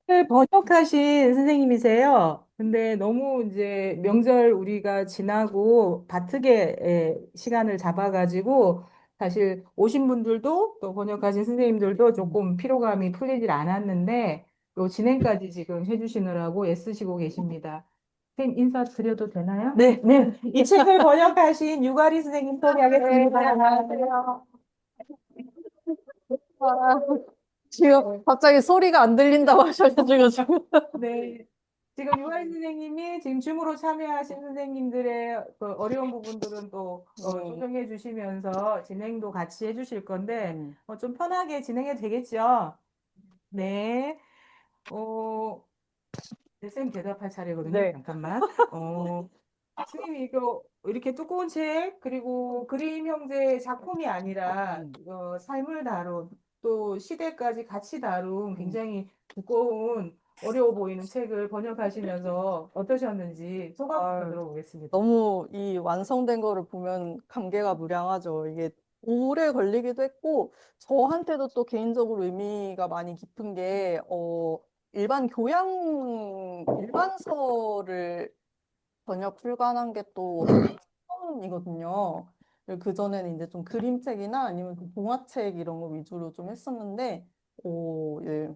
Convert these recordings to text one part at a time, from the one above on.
번역하신 선생님이세요. 근데 너무 이제 명절 우리가 지나고 바쁘게 시간을 잡아가지고 사실 오신 분들도 또 번역하신 선생님들도 조금 피로감이 풀리질 않았는데 요 진행까지 지금 해주시느라고 애쓰시고 계십니다. 선생님 인사 드려도 되나요? 네, 네. 이 책을 번역하신 유가리 선생님 소개하겠습니다. 안녕하세요. 아, 지금 갑자기 소리가 안 들린다고 하셔가지고 지금. 네. 지금 유아인 선생님이 지금 줌으로 참여하신 선생님들의 그 어려운 부분들은 또 음, 조정해 주시면서 진행도 같이 해 주실 건데 음. 좀 편하게 진행해도 되겠죠? 네. 어, 네, 선생님 대답할 차례거든요. 네. 잠깐만. 선생님 이거 이렇게 두꺼운 책 그리고 그림 형제 작품이 아니라 음, 삶을 다룬 또 시대까지 같이 다룬 음. 굉장히 두꺼운 어려워 보이는 책을 번역하시면서 어떠셨는지 소감부터 아유, 들어보겠습니다. 너무 이 완성된 거를 보면 감개가 무량하죠. 이게 오래 걸리기도 했고, 저한테도 또 개인적으로 의미가 많이 깊은 게, 일반서를 번역 출간한 게 또 어떻게 처음이거든요. 그전에는 이제 좀 그림책이나 아니면 좀 동화책 이런 거 위주로 좀 했었는데, 예,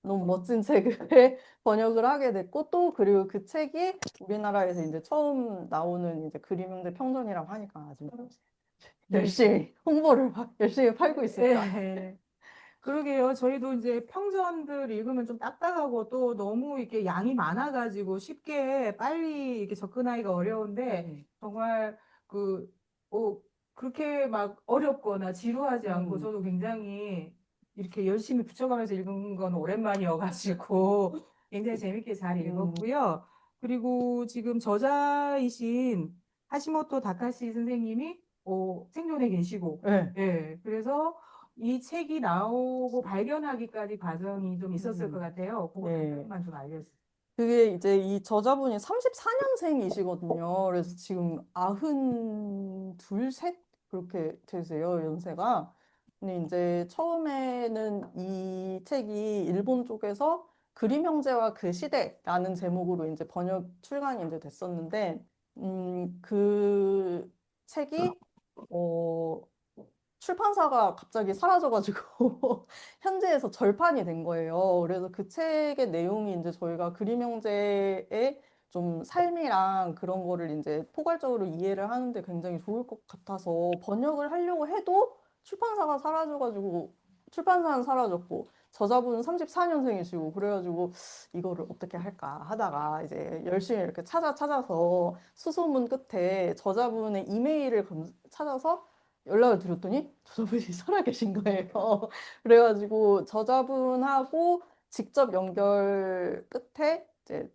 너무 멋진 책을 번역을 하게 됐고, 또 그리고 그 책이 우리나라에서 이제 처음 나오는 이제 그림 형제 평전이라고 하니까 아주 네. 열심히 홍보를 막 열심히 팔고 있습니다. 예. 그러게요. 저희도 이제 평전들 읽으면 좀 딱딱하고 또 너무 이렇게 양이 많아가지고 쉽게 빨리 이렇게 접근하기가 어려운데 음, 정말 그, 그렇게 막 어렵거나 지루하지 않고 음, 저도 굉장히 이렇게 열심히 붙여가면서 읽은 건 오랜만이어가지고 굉장히 재밌게 잘 음, 읽었고요. 그리고 지금 저자이신 하시모토 다카시 선생님이 생존해 계시고, 네. 예, 그래서 이 책이 나오고 발견하기까지 과정이 좀 있었을 것 음, 같아요. 그거 네. 간단히만 좀 알려주세요. 그게 이제 이 저자분이 34년생이시거든요. 그래서 지금 92, 셋? 그렇게 되세요, 연세가. 근데 이제 처음에는 이 책이 일본 쪽에서 그림 형제와 그 시대라는 제목으로 이제 번역 출간이 이제 됐었는데, 그 책이, 어, 출판사가 갑자기 사라져가지고 현지에서 절판이 된 거예요. 그래서 그 책의 내용이 이제 저희가 그림 형제의 좀 삶이랑 그런 거를 이제 포괄적으로 이해를 하는데 굉장히 좋을 것 같아서 번역을 하려고 해도 출판사가 사라져가지고 출판사는 사라졌고 저자분은 34년생이시고 그래가지고 이거를 어떻게 할까 하다가 이제 열심히 이렇게 찾아서 수소문 끝에 저자분의 이메일을 찾아서 연락을 드렸더니 저자분이 살아계신 거예요. 그래가지고 저자분하고 직접 연결 끝에 이제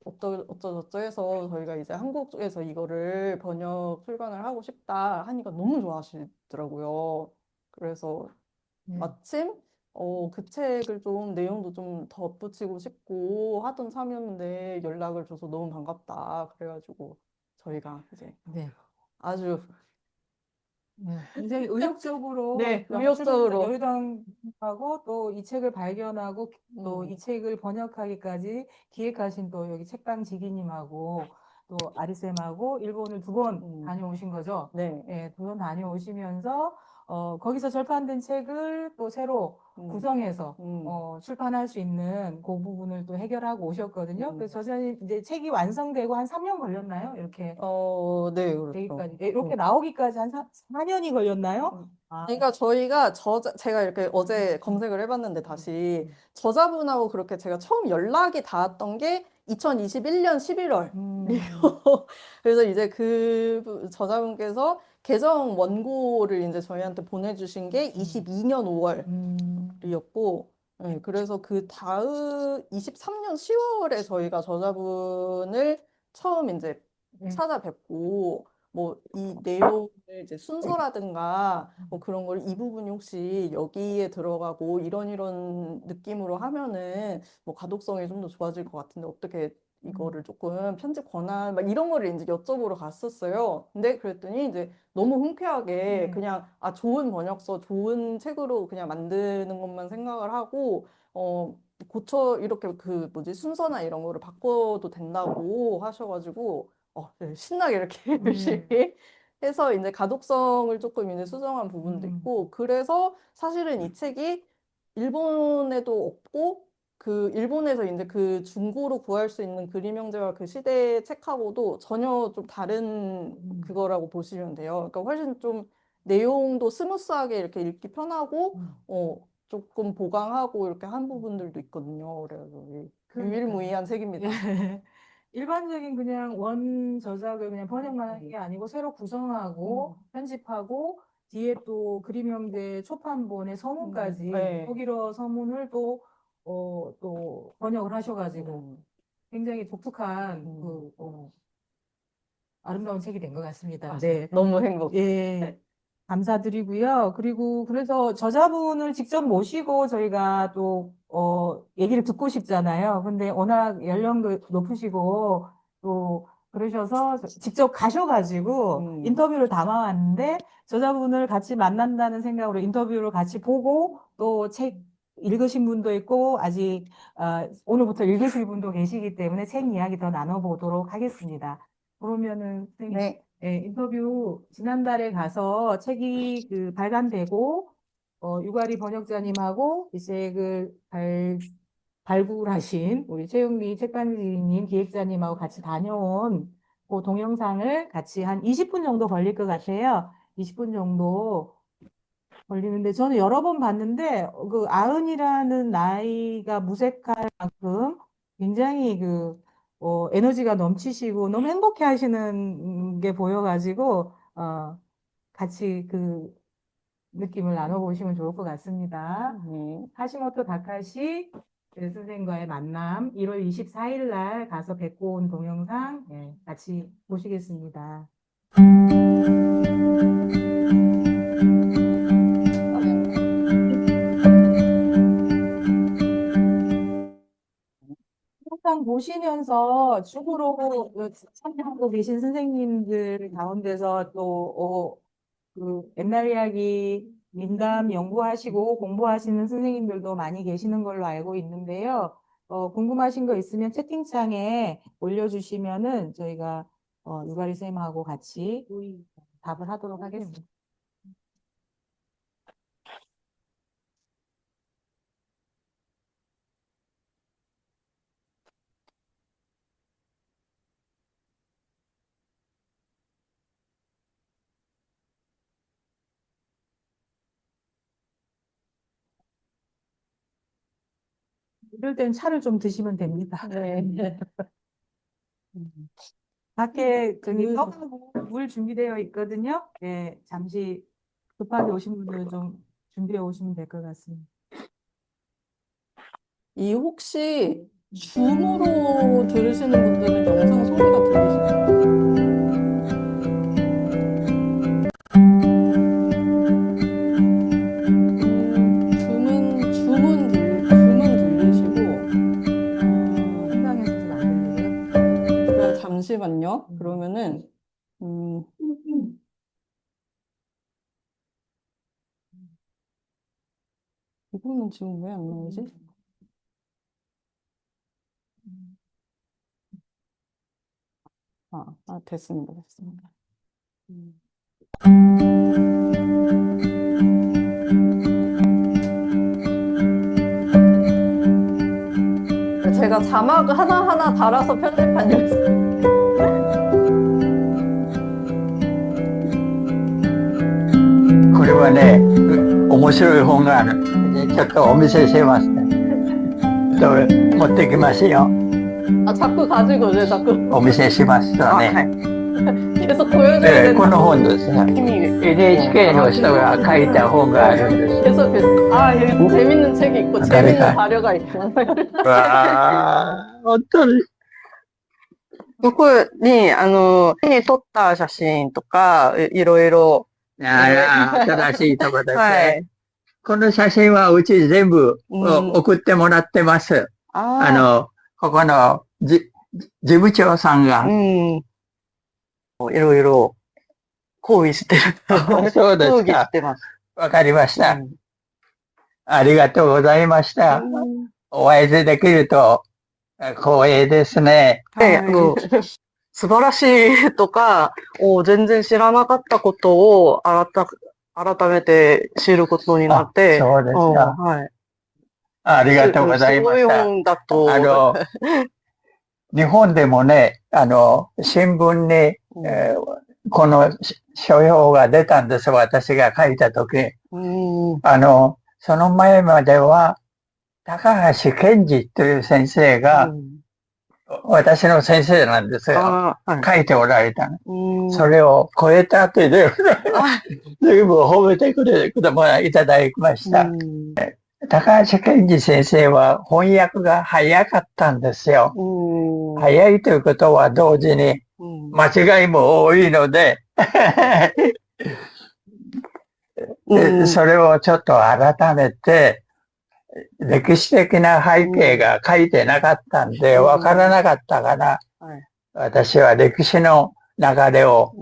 어쩌저쩌 해서 저희가 이제 한국 쪽에서 이거를 번역 출간을 하고 싶다 하니까 너무 좋아하시더라고요. 그래서 네. 마침 그 책을 좀 내용도 좀 덧붙이고 싶고 하던 참이었는데 연락을 줘서 너무 반갑다. 그래가지고 저희가 이제 네. 아주 굉장히 의욕적으로 네, 출판사 의욕적으로 여유당하고 또 이 책을 발견하고 또 음, 이 책을 번역하기까지 기획하신 또 여기 책방 지기님하고 또 아리쌤하고 일본을 두 번 음, 다녀오신 거죠. 네, 예, 두 번 다녀오시면서 거기서 절판된 책을 또 새로 음, 구성해서 음, 출판할 수 있는 그 부분을 또 해결하고 오셨거든요. 음. 그래서 저자님 이제 책이 완성되고 한 3년 걸렸나요? 이렇게 네, 그렇죠. 되기까지. 이렇게 나오기까지 한 4년이 걸렸나요? 아, 그러니까 제가 이렇게 어제 검색을 해봤는데 다시 저자분하고 그렇게 제가 처음 연락이 닿았던 게 2021년 11월. 음, 그래서 이제 저자분께서 개정 원고를 이제 저희한테 보내주신 게 음, 22년 5월. 음, 이었고, 네, 그래서 그 다음 23년 10월에 저희가 저자분을 처음 이제 네. 찾아뵙고, 뭐 이 내용을 이제 순서라든가 뭐 그런 걸 이 부분이 혹시 여기에 들어가고 이런 느낌으로 하면은 뭐 가독성이 좀 더 좋아질 것 같은데 어떻게 음, 이거를 조금 편집 권한 막 이런 거를 이제 여쭤보러 갔었어요. 근데 그랬더니 이제 너무 흔쾌하게 네. 그냥 좋은 번역서, 좋은 책으로 그냥 만드는 것만 생각을 하고 이렇게 그 뭐지, 순서나 이런 거를 바꿔도 된다고 하셔가지고, 네, 신나게 이렇게 열심히 해서 이제 가독성을 조금 이제 수정한 부분도 있고, 그래서 사실은 이 책이 일본에도 없고, 그 일본에서 이제 그 중고로 구할 수 있는 그림 형제와 그 시대 책하고도 전혀 좀 다른 그거라고 보시면 돼요. 그러니까 훨씬 좀 내용도 스무스하게 이렇게 읽기 편하고, 조금 보강하고 이렇게 한 부분들도 있거든요. 그래서 유일무이한 책입니다. 예. 일반적인 그냥 원 저작을 그냥 번역만 하는 게 아니고 새로 구성하고 편집하고 뒤에 또 그림 형제 초판본의 서문까지 네. 독일어 서문을 또 번역을 하셔가지고 굉장히 독특한 아름다운 책이 된 것 같습니다. 네. 너무 행복. 예. 감사드리고요. 그리고 그래서 저자분을 직접 모시고 저희가 얘기를 듣고 싶잖아요. 근데 워낙 연령도 높으시고 또 그러셔서 직접 가셔가지고 인터뷰를 담아왔는데 저자분을 같이 만난다는 생각으로 인터뷰를 같이 보고 또 책 읽으신 분도 있고 아직 오늘부터 읽으실 분도 계시기 때문에 책 이야기 더 나눠보도록 하겠습니다. 그러면은 선생님, 네. 예, 인터뷰 지난달에 가서 책이 발간되고 유가리 번역자님하고 이 책을 발굴하신 우리 최영미 책방지님 기획자님하고 같이 다녀온 그 동영상을 같이 한 20분 정도 걸릴 것 같아요. 20분 정도 걸리는데 저는 여러 번 봤는데 그 아흔이라는 나이가 무색할 만큼 굉장히 에너지가 넘치시고 너무 행복해 하시는 게 보여가지고 같이 그 느낌을 나눠보시면 좋을 것 같습니다. 하시모토 다카시 선생과의 만남 1월 24일 날 가서 뵙고 온 동영상 같이 보시겠습니다. 항상 보시면서 죽으로 참여하고 계신 선생님들 가운데서 옛날 이야기 민담 연구하시고 공부하시는 선생님들도 많이 계시는 걸로 알고 있는데요. 궁금하신 거 있으면 채팅창에 올려주시면은 저희가 유가리 쌤하고 같이 답을 하도록 하겠습니다. 이럴 땐 차를 좀 드시면 됩니다. 네. 밖에 떡하고 물 준비되어 있거든요. 네, 잠시 급하게 오신 분들은 좀 준비해 오시면 될 것 같습니다. 혹시 줌으로 들으시는 분들은 영상 소리가 들리시나요? 줌은 들리시고, 현장에서 좀 안 들리고요. 잠시만요. 그러면은, 이거는 지금 왜 안 나오지? 됐습니다. 됐습니다. 제가 자막을 하나하나 달아서 편집한 이유였어요. これはね、面白い本がある。ちょっとお見せしますね。持ってきますよ。 자꾸 가지고 이제 자꾸 お見せしますとね。 계속 보여줘야 こ 되는 の本ですね。 NHK の人が書いた本があるんです。 계속 여기 재밌는 책이 있고 재밌는 자료가 있고 わあ、本当に。ここに、手に撮った写真とか、いろいろ。新しいとこですね。はい。この写真はうち全部送ってもらってます。ここの事務長さんが。いろいろ講義してる。そうですか。講義してます。わかりました。ありがとうございました。お会いできると光栄ですね。ね、はい。素晴らしいとか、全然知らなかったことを改めて知ることになっあ、て、そうですか。はい。ありがとうございすごいました。本だあと、の、日本でもね、新聞に、この書評が出たんです。私が書いたとき。うん、その前までは、高橋賢治という先生が、私の先生なんですよ。はい。書いておられたの。それ、れを超えたってで、あ、随分褒めていただきましうた。ん、高橋賢治先生は翻訳が早かったんですよ。早いということは同時に間違いも多いのでそれをちょっと改めて、歴史的な背景が書いてなかったんで、わからなかったから、私は歴史の流れを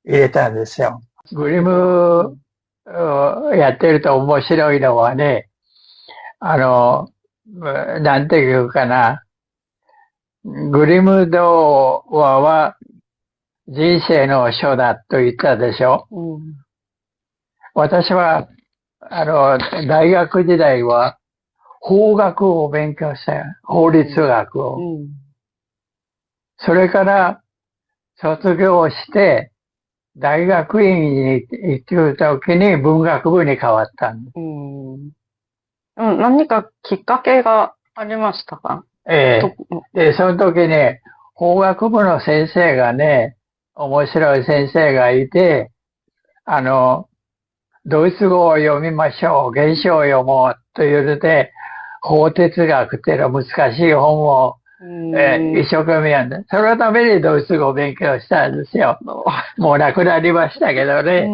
入れたんですよ。グリムをやってると面白いのはね、なんていうかな、グリム童話は人生の書だと言ったでしょ。私は、大学時代は法学を勉強したよ。法律学を。それから卒業して、大学院に行ってる時に文学部に変わったんです。何かきっかけがありましたか？で、その時ね、法学部の先生がね、面白い先生がいて、ドイツ語を読みましょう、原書を読もうというので、法哲学っていうの難しい本を、一生懸命やんで、そのためにドイツ語を勉強したんですよ。もう亡くなりましたけどね。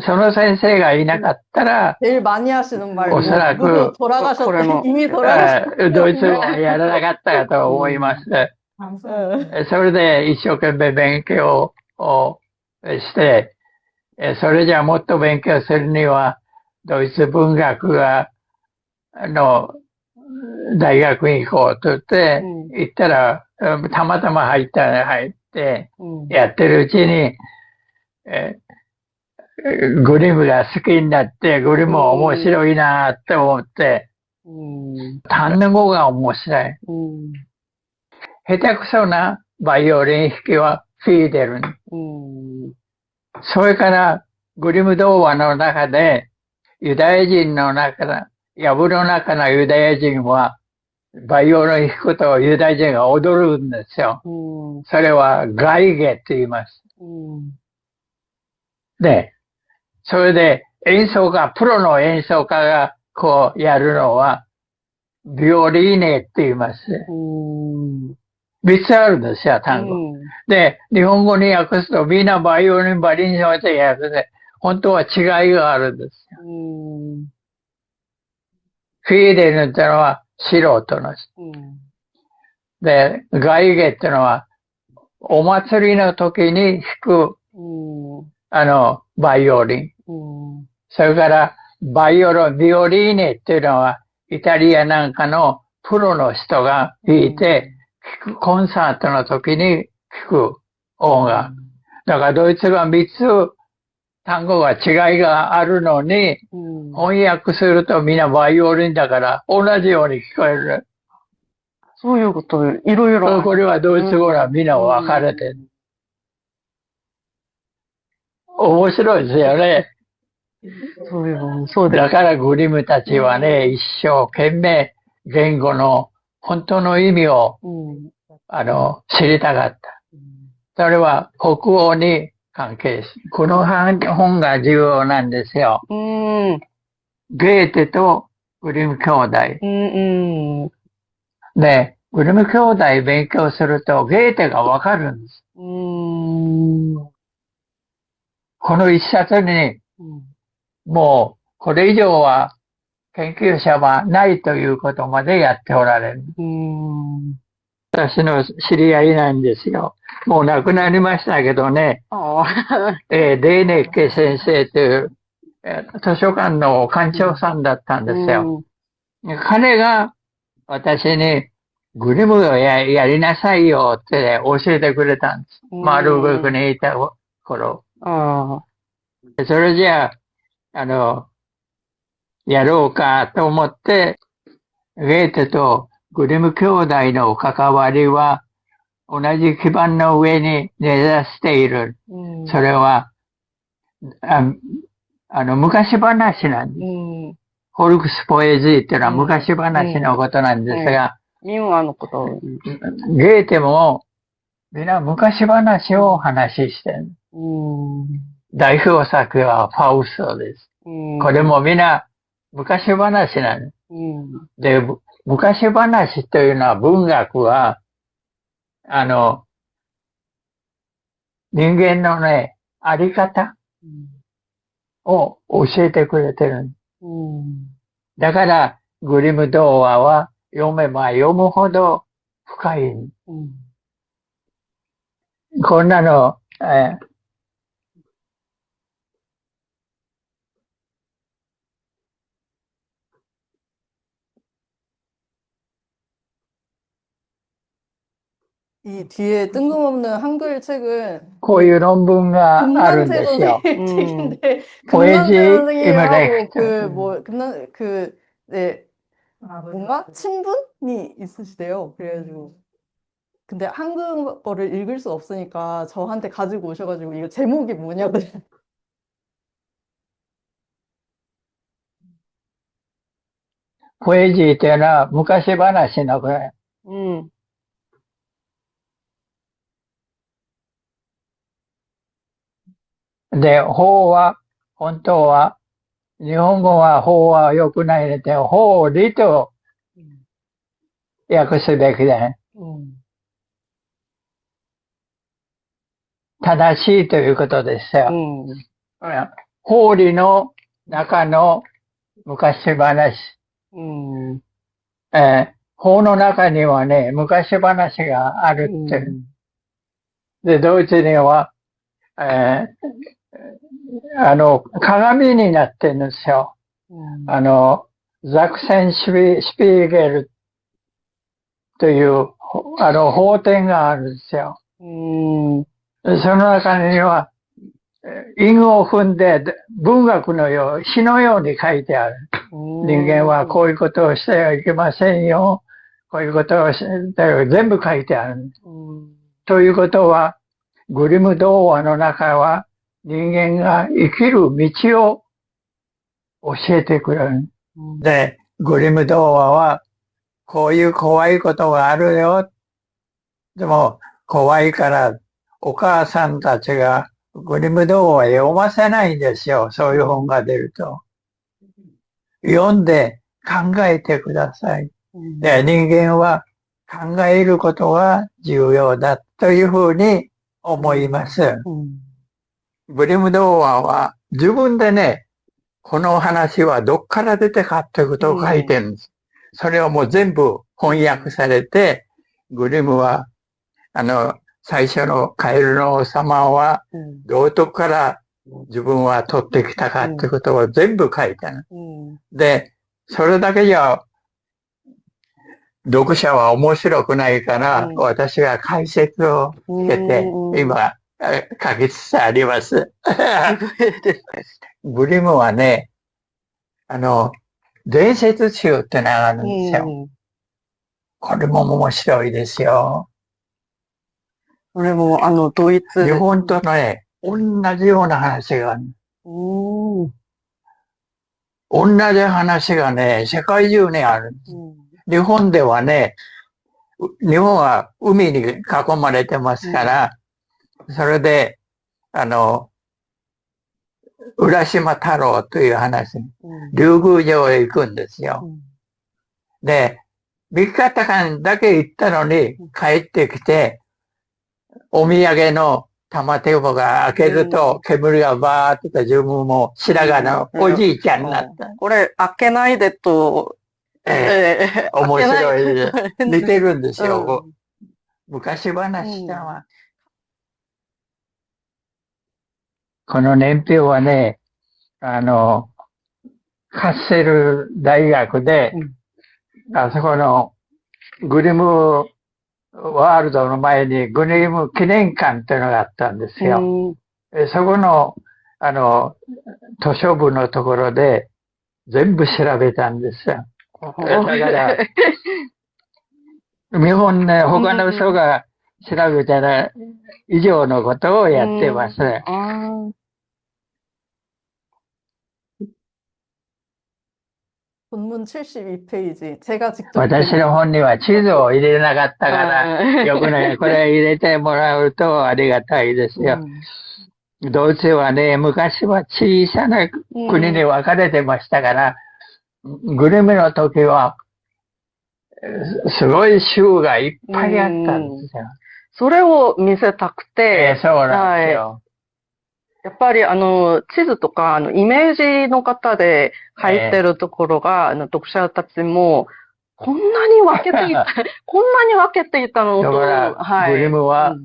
その先生がいなかったら、 제일 많이 하시는 말, おそらく 누구 돌아가셨대, 이미 돌아가셨대. ドイツ語をやらなかったかと思います。それで一生懸命勉強をして、それじゃもっと勉強するには、ドイツ文学の大学に行こうと言って、行ったら、たまたま入って、やってるうちに、グリムが好きになって、グリム面白いなって思って、単語が面白い。下手くそなバイオリン弾きはフィーデル。それから、グリム童話の中で、ユダヤ人の中、藪の中のユダヤ人は、バイオリン弾くとユダヤ人が踊るんですよ。それはガイゲって言います。で、それでプロの演奏家がこうやるのは、ビオリーネって言います。3つあるんですよ、単語。で、日本語に訳すとみんなバイオリン、バリンに置いて訳で、本当は違いがあるんですよ。フィーデルってのは素人の人。で、ガイゲってのは、お祭りの時に弾く、バイオリン。それから、ビオリーネっていうのは、イタリアなんかのプロの人が弾いて、コンサートの時に弾く音楽。だからドイツ語は3つ単語が違いがあるのに、翻訳するとみんなバイオリンだから同じように聞こえる。そういうこと、いろいろ。これはドイツ語はみんな分かれてる。面白いですよね。そうです。だからグリムたちはね、一生懸命言語の本当の意味を、知りたかった。それは国王に関係する。この本が重要なんですよ。ゲーテとグリム兄弟。で、グリム兄弟勉強するとゲーテがわかるんです。この一冊に、もうこれ以上は研究者はないということまでやっておられる。私の知り合いなんですよ。もう亡くなりましたけどね。レーネッケ先生という、図書館の館長さんだったんですよ。彼が私にグリムをやりなさいよって教えてくれたんです。丸国にいた頃。ああ、それじゃあ、やろうかと思って、ゲーテとグリム兄弟の関わりは同じ基盤の上に根ざしている。それは、昔話なんです。フォルクスポエジーっていうのは昔話のことなんですが、民話のこと。ゲーテも皆昔話を話してる。代表作はファウストです。これも皆昔話なの。で、昔話というのは文学は、人間のね、あり方を教えてくれてる。だから、グリム童話は読めば読むほど深い。こんなの、이 뒤에 뜬금없는 한글 책은 こういう論文があるん 금난태 ですよ。 선생님 책인데 포에지 금난태 선생님하고 이메렉트. 네 뭔가 친분이 있으시대요. 그래가지고 근데 한국어를 읽을 수 없으니까 저한테 가지고 오셔가지고 이거 제목이 뭐냐고. ポエジーっていうのは昔話のこれ。で、法は、本当は、日本語は法は良くないので、法理と訳すべきで、正しいということですよ。法理の中の昔話。法の中にはね、昔話があるって。で、ドイツには、鏡になってるんですよ。ザクセンシュピーゲルという、法典があるんですよ。その中には、韻を踏んで、文学のよう、詩のように書いてある。人間はこういうことをしてはいけませんよ。こういうことをしては全部書いてある。ということは、グリム童話の中は、人間が生きる道を教えてくれる。で、グリム童話は、こういう怖いことがあるよ。でも、怖いから、お母さんたちがグリム童話読ませないんですよ。そういう本が出ると。読んで考えてください。で、人間は考えることが重要だというふうに思います。グリム童話は自分でね、この話はどっから出てかということを書いてるんです。それをもう全部翻訳されて、グリムは、最初のカエルの王様は、どうとこから自分は取ってきたかってことを全部書いてある。で、それだけじゃ、読者は面白くないから、私が解説をつけて、今、書きつつあります。グリムはね、伝説集ってのがあるんですよ。これも面白いですよ。これも、ドイツ。日本とね、同じような話がある。同じ話がね、世界中にある。日本ではね、日本は海に囲まれてますから、それで、浦島太郎という話、竜宮城へ行くんですよ。で、3日間だけ行ったのに帰ってきて、お土産の玉手箱が開けると煙がバーって自分も白髪のおじいちゃんになった。これ、開けないでと、面白い。似てるんですよ。昔話だわ。この年表はね、カッセル大学であそこのグリムワールドの前にグリム記念館っていうのがあったんですよ。そこの、図書部のところで全部調べたんですよ。だから、日本ね、他の人が調べたら以上のことをやってます。본문 72페이지. 제가 직접 私の本には地図を入れなかったから、よくね、これ入れてもらうとありがたいですよ。ドイツはね、昔は小さな国に分かれてましたから、グルメの時は、すごい州がいっぱいあったんですよ。それを見せたくて、そうなんですよ。やっぱり地図とか、イメージの方で書いてるところが、読者たちも、こんなに分けていた、こんなに分けていたのと、だから、グリムは、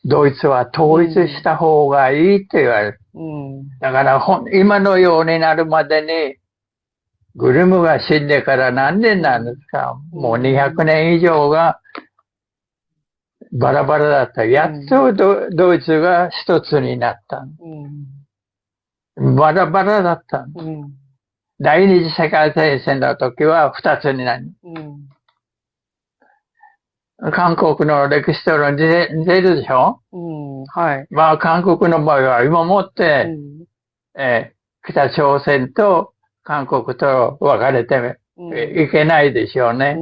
ドイツは統一した方がいいって言われる。だから、今のようになるまでに、グリムが死んでから何年なんですか？もう200年以上がバラバラだった。やっとドイツが一つになった。バラバラだった。第二次世界大戦の時は二つになる。韓国の歴史と似てるでしょ？はい。まあ、韓国の場合は今もって、北朝鮮と韓国と分かれていけないでしょうね。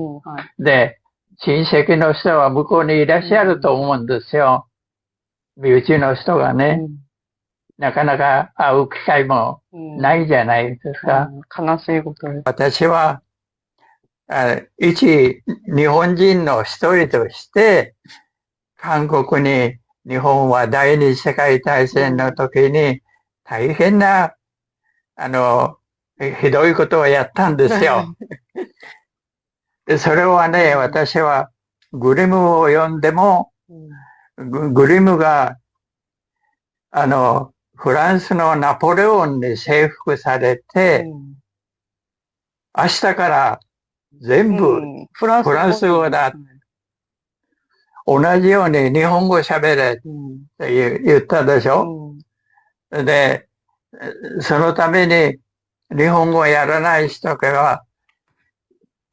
で、親戚の人は向こうにいらっしゃると思うんですよ。身内の人がね。なかなか会う機会もないじゃないですか。悲しいことです。私は、一日本人の一人として、韓国に日本は第二次世界大戦の時に大変な、ひどいことをやったんですよ。でそれはね、私はグリムを読んでも、グリムが、フランスのナポレオンに征服されて、明日から全部フランス語だ。同じように日本語喋れって言ったでしょ。で、そのために日本語をやらない人が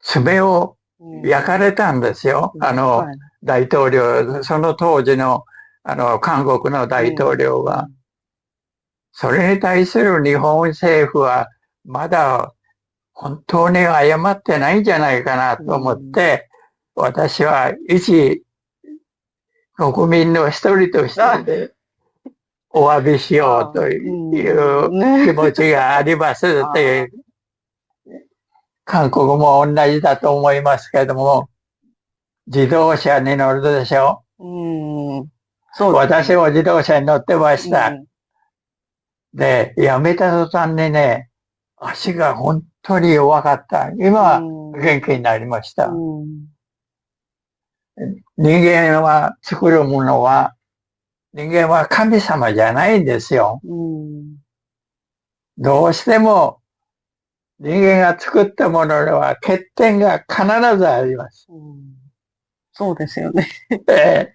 爪を焼かれたんですよ。大統領、その当時の韓国の大統領が。それに対する日本政府はまだ本当に謝ってないんじゃないかなと思って、私は一国民の一人としてお詫びしようという気持ちがありますって、韓国も同じだと思いますけども、自動車に乗るでしょ。私も自動車に乗ってました。で、やめた途端にね、足が本当に弱かった。今は元気になりました。人間は作るものは、人間は神様じゃないんですよ。どうしても人間が作ったものには欠点が必ずあります。そうですよね。例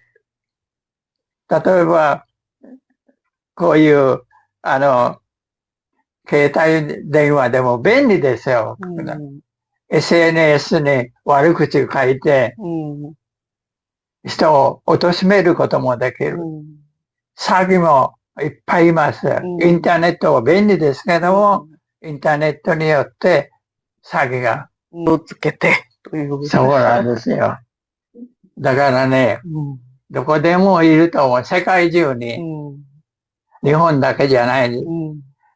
えば、こういう、携帯電話でも便利ですよ。SNS に悪口書いて、人を貶めることもできる。詐欺もいっぱいいます。インターネットは便利ですけども、インターネットによって詐欺が。をつけてという。そうなんですよ。だからね、どこでもいると思う。世界中に。日本だけじゃない。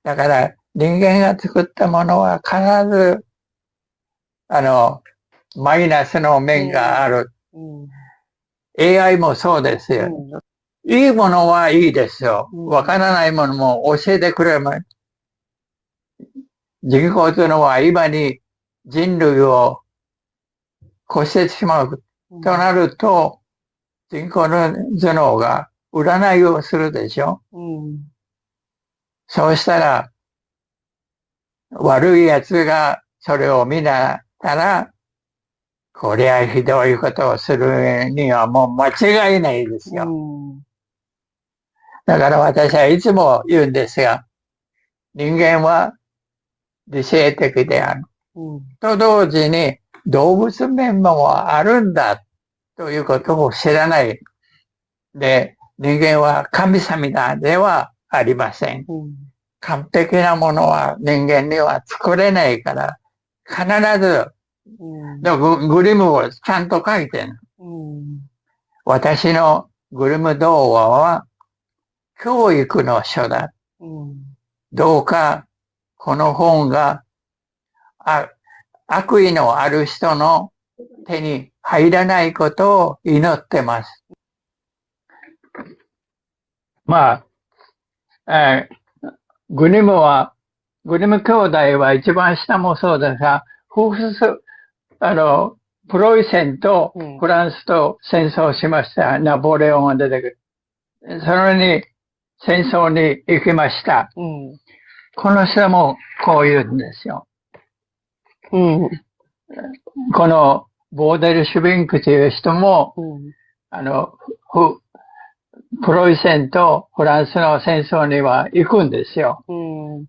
だから人間が作ったものは必ず、マイナスの面がある。AI もそうですよ。いいものはいいですよ。わからないものも教えてくれます。人工知能は今に人類を越してしまうとなると、人工知能が占いをするでしょ。そうしたら、悪い奴がそれを見ながら、これはひどいことをするにはもう間違いないですよ。だから私はいつも言うんですが、人間は理性的である。と同時に動物面もあるんだということを知らない。で、人間は神様ではありません。完璧なものは人間には作れないから、必ず、グリムをちゃんと書いてる。私のグリム童話は教育の書だ。どうかこの本が悪意のある人の手に入らないことを祈ってます。まあ、グリム兄弟は一番下もそうですが、プロイセンとフランスと戦争しました。ナポレオンが出てくる。それに戦争に行きました。この人もこう言うんですよ。このボーデル・シュビンクという人も、プロイセンとフランスの戦争には行くんですよ。行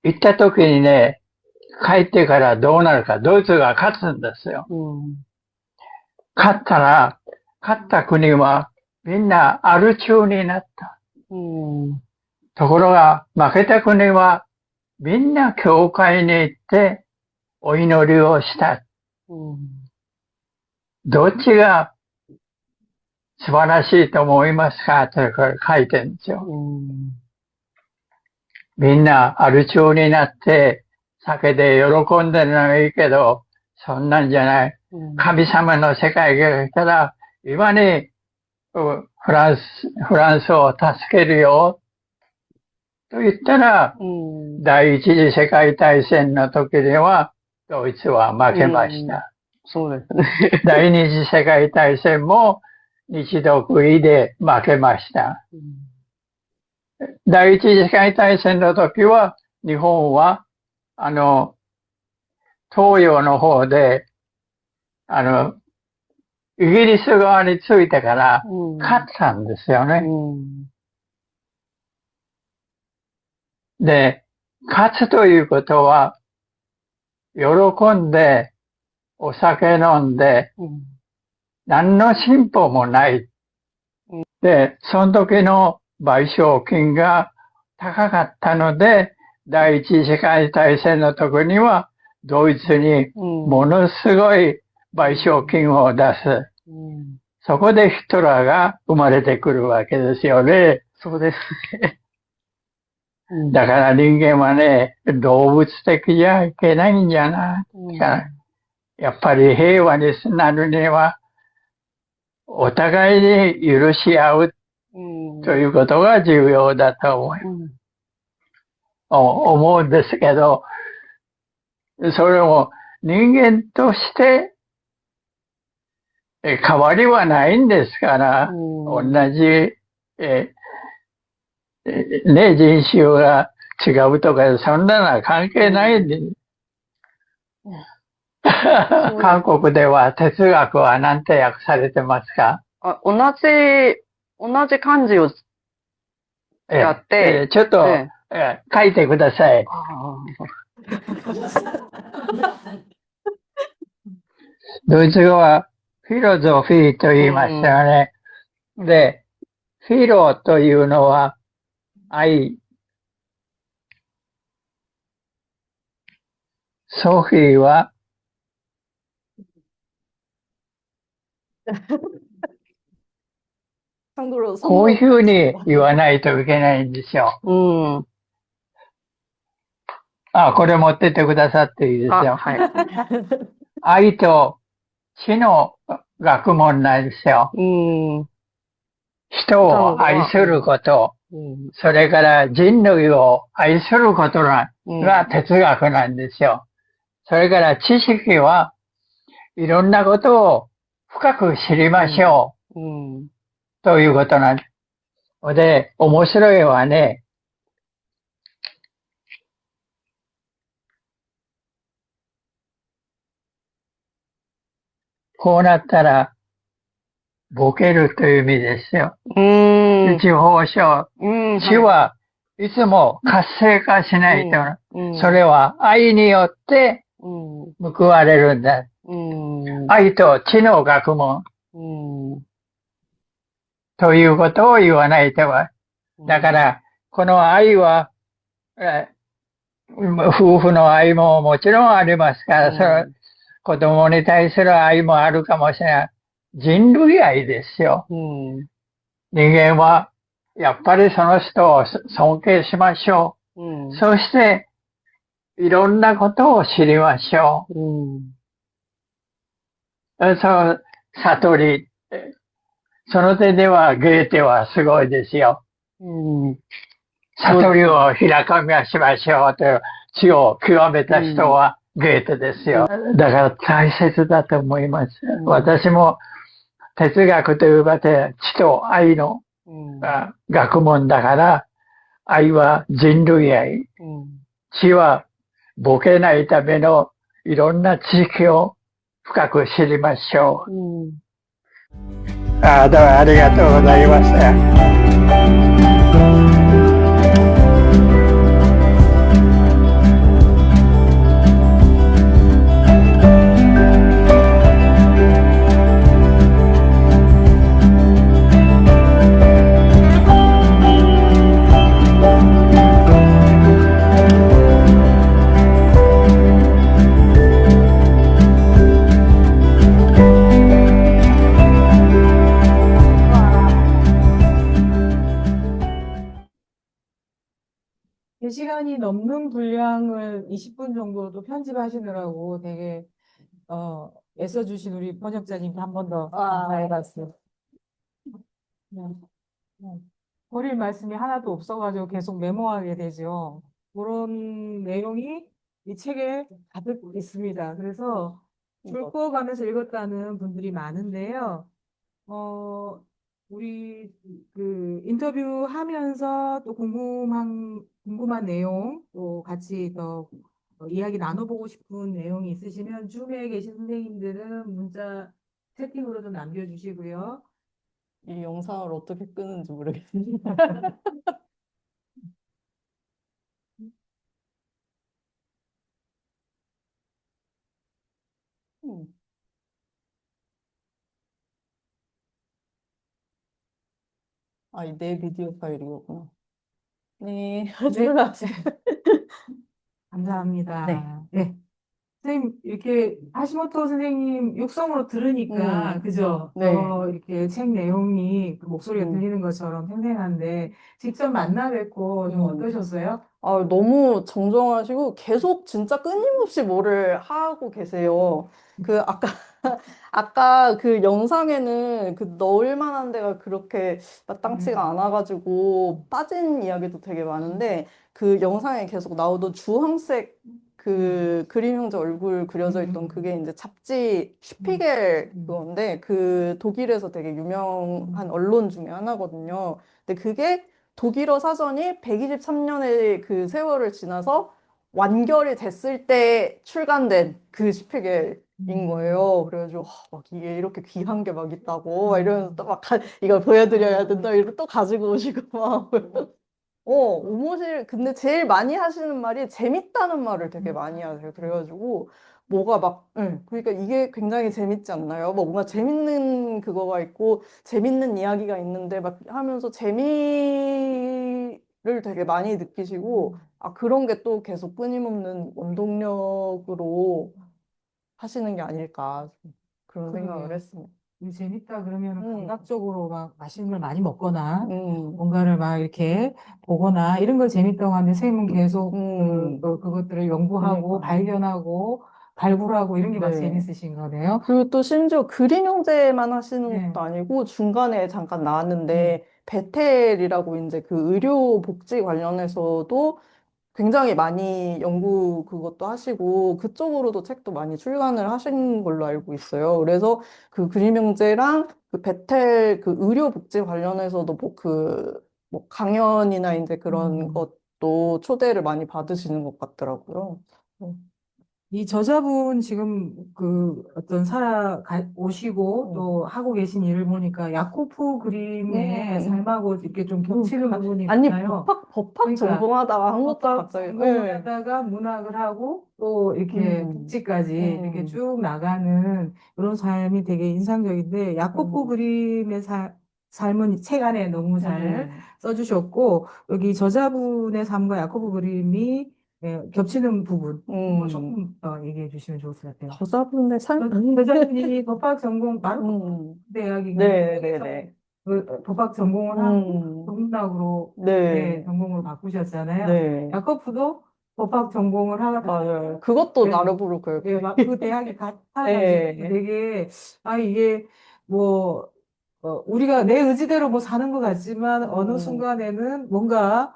った時にね、帰ってからどうなるか、ドイツが勝つんですよ。勝った国はみんなアル中になった。ところが負けた国はみんな教会に行ってお祈りをした。どっちが素晴らしいと思いますかと書いてるんですよ。みんなアル中になって酒で喜んでるのはいいけど、そんなんじゃない。神様の世界が来たら、今にフランスを助けるよ。と言ったら、第一次世界大戦の時には、ドイツは負けました。そうですね。第二次世界大戦も日独伊で負けました。第一次世界大戦の時は、日本は、東洋の方で、イギリス側についてから勝ったんですよね。で、勝つということは、喜んで、お酒飲んで、何の進歩もない。で、その時の賠償金が高かったので、第一次世界大戦の時には、ドイツにものすごい賠償金を出す。そこでヒトラーが生まれてくるわけですよね。そうですね。だから人間はね、動物的じゃいけないんじゃない。やっぱり平和になるには、お互いに許し合うということが重要だと思うんですけど、それも人間として変わりはないんですから、同じ、人種が違うとか、そんなのは関係ないんで。韓国では哲学は何て訳されてますか？同じ漢字をやって、ちょっと、書いてください。ドイツ語はフィロゾフィーと言いましたよね。で、フィロというのは愛。ソフィーはこういうふうに言わないといけないんですよ。これ持ってってくださっていいですよ。はい。愛と知の学問なんですよ。人を愛すること、それから人類を愛することが哲学なんですよ。それから知識はいろんなことを深く知りましょう。ということなんです。で、面白いはね、こうなったら、ボケるという意味ですよ。一報奨。死はいつも活性化しないと、それは愛によって報われるんだ。愛と知の学問ということを言わないとは。だから、この愛は、夫婦の愛ももちろんありますから、それ子供に対する愛もあるかもしれない。人類愛ですよ。人間は、やっぱりその人を尊敬しましょう。そして、いろんなことを知りましょう。悟り。その点では、ゲーテはすごいですよ。悟りを開かみしましょうという知を極めた人はゲーテですよ。だから大切だと思います。私も哲学というか知と愛の学問だから、愛は人類愛。知はボケないためのいろんな知識を深く知りましょう。どうもありがとうございました。시간이 넘는 분량을 20분 정도도 편집하시느라고 되게 애써주신 우리 번역자님께 한 번 더 감사해봤어요. 네. 네. 버릴 말씀이 하나도 없어가지고 계속 메모하게 되죠. 그런 내용이 이 책에 가득 있습니다. 그래서 훑어가면서 읽었다는 분들이 많은데요. 우리 그 인터뷰하면서 또 궁금한 내용 또 같이 더 이야기 나눠보고 싶은 내용이 있으시면 줌에 계신 선생님들은 문자 채팅으로도 남겨주시고요. 이 영상을 어떻게 끄는지 모르겠습니다. 이 내 비디오 파일이었구나. 네, 들어가세요. 감사합니다. 네. 선생님, 이렇게 하시모토 선생님 육성으로 들으니까, 그죠? 네. 이렇게 책 내용이 그 목소리가 들리는 것처럼 생생한데, 직접 만나 뵙고 좀 어떠셨어요? 너무 정정하시고 계속 진짜 끊임없이 뭐를 하고 계세요. 아까 그 영상에는 그 넣을 만한 데가 그렇게 마땅치가 않아가지고 빠진 이야기도 되게 많은데 그 영상에 계속 나오던 주황색 그 그림 형제 얼굴 그려져 있던 그게 이제 잡지 슈피겔 그건데 그 독일에서 되게 유명한 언론 중에 하나거든요. 근데 그게 독일어 사전이 123년의 그 세월을 지나서 완결이 됐을 때 출간된 그 슈피겔인 거예요. 그래가지고 막 이게 이렇게 귀한 게 막 있다고 막 이러면서 또 막 이걸 보여드려야 된다 이러고 또 가지고 오시고 막 오모실 근데 제일 많이 하시는 말이 재밌다는 말을 되게 많이 하세요. 그래가지고 뭐가 막 그러니까 이게 굉장히 재밌지 않나요? 뭐 뭔가 재밌는 그거가 있고 재밌는 이야기가 있는데 막 하면서 재미를 되게 많이 느끼시고 그런 게 또 계속 끊임없는 원동력으로 하시는 게 아닐까 그런 생각을 했습니다. 재밌다 그러면 감각적으로 막 맛있는 걸 많이 먹거나 뭔가를 막 이렇게 보거나 이런 걸 재밌다고 하는데 선생님은 계속 또 그것들을 연구하고 발견하고 발굴하고 이런 게 막 재밌으신 거네요. 그리고 또 심지어 그림 형제만 하시는 것도 아니고 중간에 잠깐 나왔는데 베텔이라고 이제 그 의료 복지 관련해서도 굉장히 많이 연구 그것도 하시고 그쪽으로도 책도 많이 출간을 하신 걸로 알고 있어요. 그래서 그 그림 형제랑 그 베텔 그 의료 복지 관련해서도 뭐 강연이나 이제 그런 것도 초대를 많이 받으시는 것 같더라고요. 이 저자분 지금 그 어떤 오시고 음. 또 하고 계신 일을 보니까 야코프 그림의 음. 삶하고 이렇게 좀 겹치는 부분이 아니, 있나요? 법학 그러니까 전공하다가 한 것도 법학 갑자기, 전공을 예. 하다가 문학을 하고 또 이렇게 국지까지 이렇게 음. 쭉 나가는 그런 삶이 되게 인상적인데 야코프 그림의 삶은 책 안에 너무 잘 써주셨고 여기 저자분의 삶과 야코프 그림이 겹치는 부분 조금 더 얘기해 주시면 좋을 것 같아요. 저자분의 삶? 저자분이 법학 전공 마르코 대학인가요? 네네네. 그 법학 전공을 하고 동문학으로 네. 전공으로 바꾸셨잖아요. 네. 야코프도 법학 전공을 하다가 맞아요. 그것도 네. 나르부르 교육. 그 대학이 같아가지고 네. 되게 이게 뭐 우리가 내 의지대로 뭐 사는 것 같지만 어느 순간에는 뭔가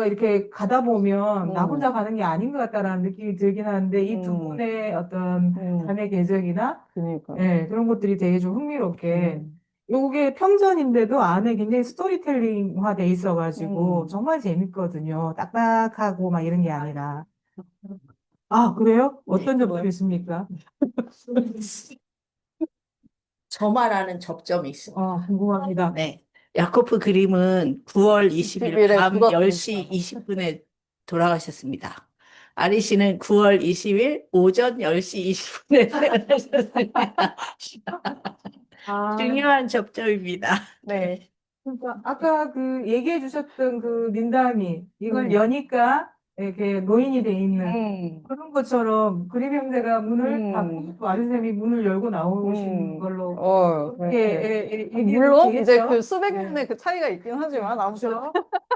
이렇게 가다 보면 나 혼자 가는 게 아닌 것 같다라는 느낌이 들긴 하는데 이 두 분의 어떤 삶의 궤적이나 그러니까. 그런 것들이 되게 좀 흥미롭게 요게 평전인데도 안에 굉장히 스토리텔링화 돼 있어가지고 정말 재밌거든요. 딱딱하고 막 이런 게 아니라. 아, 그래요? 어떤 점들이 있습니까? 저만 아는 접점이 있습니다. 궁금합니다. 네. 야코프 그림은 9월 20일 20일에 밤 죽었습니다. 10시 20분에 돌아가셨습니다. 아리 씨는 9월 20일 오전 10시 20분에 태어나셨습니다. 중요한 접점입니다. 네. 그러니까 아까 그 얘기해 주셨던 그 민담이 이걸 여니까 이렇게 노인이 돼 있는 그런 것처럼 그림 형제가 문을 닫고 또 아르셈이 문을 열고 나오신 걸로 그렇게 얘기해도 물론 이제 되겠죠? 그 수백 년의 그 차이가 있긴 하지만 아무튼 그렇죠?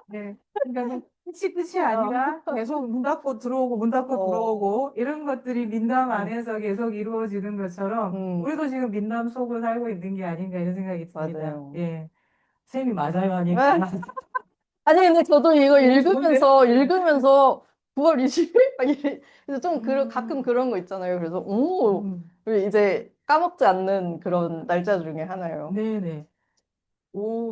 네. 그러니까 끝이 아니라 계속 문 닫고 들어오고 문 닫고 들어오고 이런 것들이 민담 안에서 계속 이루어지는 것처럼 우리도 지금 민담 속을 살고 있는 게 아닌가 이런 생각이 듭니다. 맞아요. 예. 쌤이 맞아요 하니까. 아니 근데 저도 이거 읽으면서 좋은데? 9월 20일 그래서 좀 가끔 그런 거 있잖아요. 그래서 이제 까먹지 않는 그런 날짜 중에 하나예요. 네네.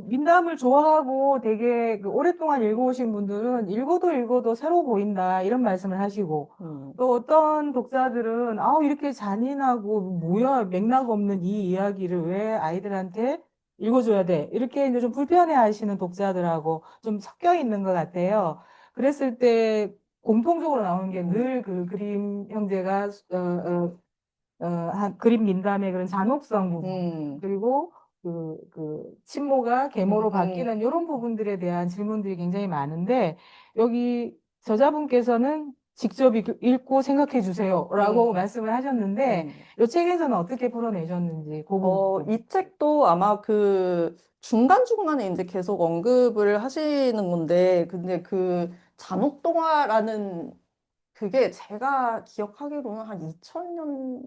민담을 좋아하고 되게 그 오랫동안 읽어오신 분들은 읽어도 새로 보인다 이런 말씀을 하시고 또 어떤 독자들은 이렇게 잔인하고 뭐야 맥락 없는 이 이야기를 왜 아이들한테 읽어줘야 돼 이렇게 이제 좀 불편해 하시는 독자들하고 좀 섞여 있는 것 같아요. 그랬을 때 공통적으로 나오는 게 늘 그 그림 형제가 그림 민담의 그런 잔혹성 부분 그리고 침모가 계모로 바뀌는 이런 부분들에 대한 질문들이 굉장히 많은데 여기 저자분께서는 직접 읽고 생각해 주세요라고 말씀을 하셨는데 이 책에서는 어떻게 풀어내셨는지 그 부분. 이 책도 아마 그 중간중간에 이제 계속 언급을 하시는 건데, 근데 그 잔혹동화라는 그게 제가 기억하기로는 한 2000년,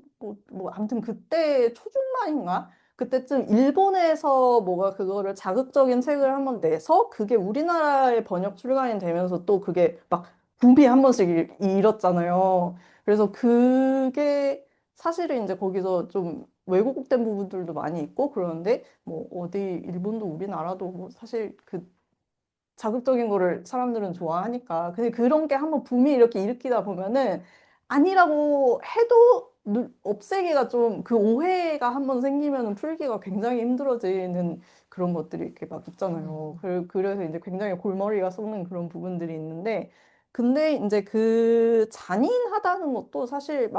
아무튼 그때 초중반인가? 그때쯤 일본에서 뭐가 그거를 자극적인 책을 한번 내서 그게 우리나라에 번역 출간이 되면서 또 그게 막 붐비 한 번씩 일었잖아요. 그래서 그게 사실은 이제 거기서 좀 왜곡된 부분들도 많이 있고 그러는데 뭐 어디 일본도 우리나라도 뭐 사실 그 자극적인 거를 사람들은 좋아하니까. 근데 그런 게 한번 붐이 이렇게 일으키다 보면은 아니라고 해도 없애기가 좀 그 오해가 한번 생기면은 풀기가 굉장히 힘들어지는 그런 것들이 이렇게 막 있잖아요. 그래서 이제 굉장히 골머리가 썩는 그런 부분들이 있는데 근데 이제 그 잔인하다는 것도 사실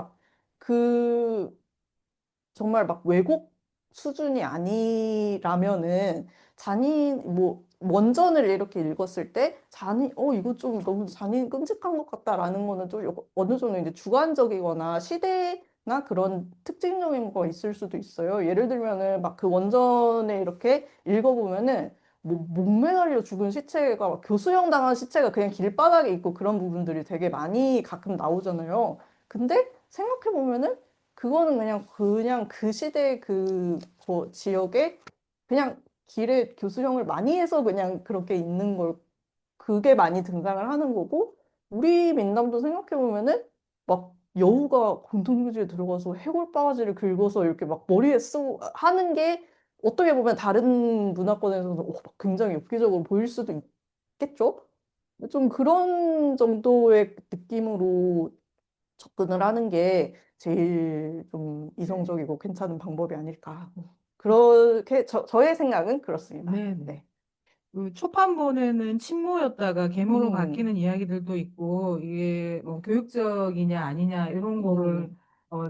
그 정말 막 왜곡 수준이 아니라면은 뭐 원전을 이렇게 읽었을 때 이거 좀 너무 끔찍한 것 같다라는 거는 좀 어느 정도 이제 주관적이거나 시대나 그런 특징적인 거 있을 수도 있어요. 예를 들면은 막 그 원전에 이렇게 읽어보면은 뭐 목매달려 죽은 시체가 막 교수형 당한 시체가 그냥 길바닥에 있고 그런 부분들이 되게 많이 가끔 나오잖아요. 근데 생각해보면은 그거는 그냥 그 시대 지역에 그냥 길에 교수형을 많이 해서 그냥 그렇게 있는 걸, 그게 많이 등장을 하는 거고, 우리 민담도 생각해보면은 막 여우가 공동묘지에 들어가서 해골 바가지를 긁어서 이렇게 막 머리에 쓰고 하는 게 어떻게 보면 다른 문화권에서는 막 굉장히 엽기적으로 보일 수도 있겠죠? 좀 그런 정도의 느낌으로 접근을 하는 게 제일 좀 이성적이고 괜찮은 방법이 아닐까. 그렇게 저의 생각은 그렇습니다. 네, 네. 네. 그 초판본에는 친모였다가 계모로 음. 바뀌는 이야기들도 있고, 이게 뭐 교육적이냐 아니냐 이런 거를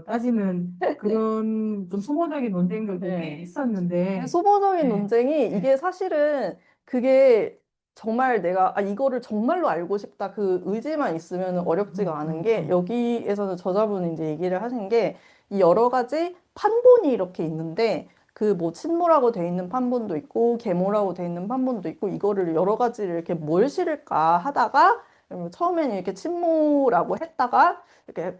따지는 그런 좀 소모적인 논쟁들도 꽤 네. 있었는데, 소모적인 네. 논쟁이 네. 이게 사실은 그게 정말 내가 이거를 정말로 알고 싶다 그 의지만 있으면 어렵지가 않은 게 여기에서는 저자분이 이제 얘기를 하신 게 이 여러 가지 판본이 이렇게 있는데 그 뭐 친모라고 돼 있는 판본도 있고 계모라고 돼 있는 판본도 있고 이거를 여러 가지를 이렇게 뭘 실을까 하다가 처음에는 이렇게 친모라고 했다가 이렇게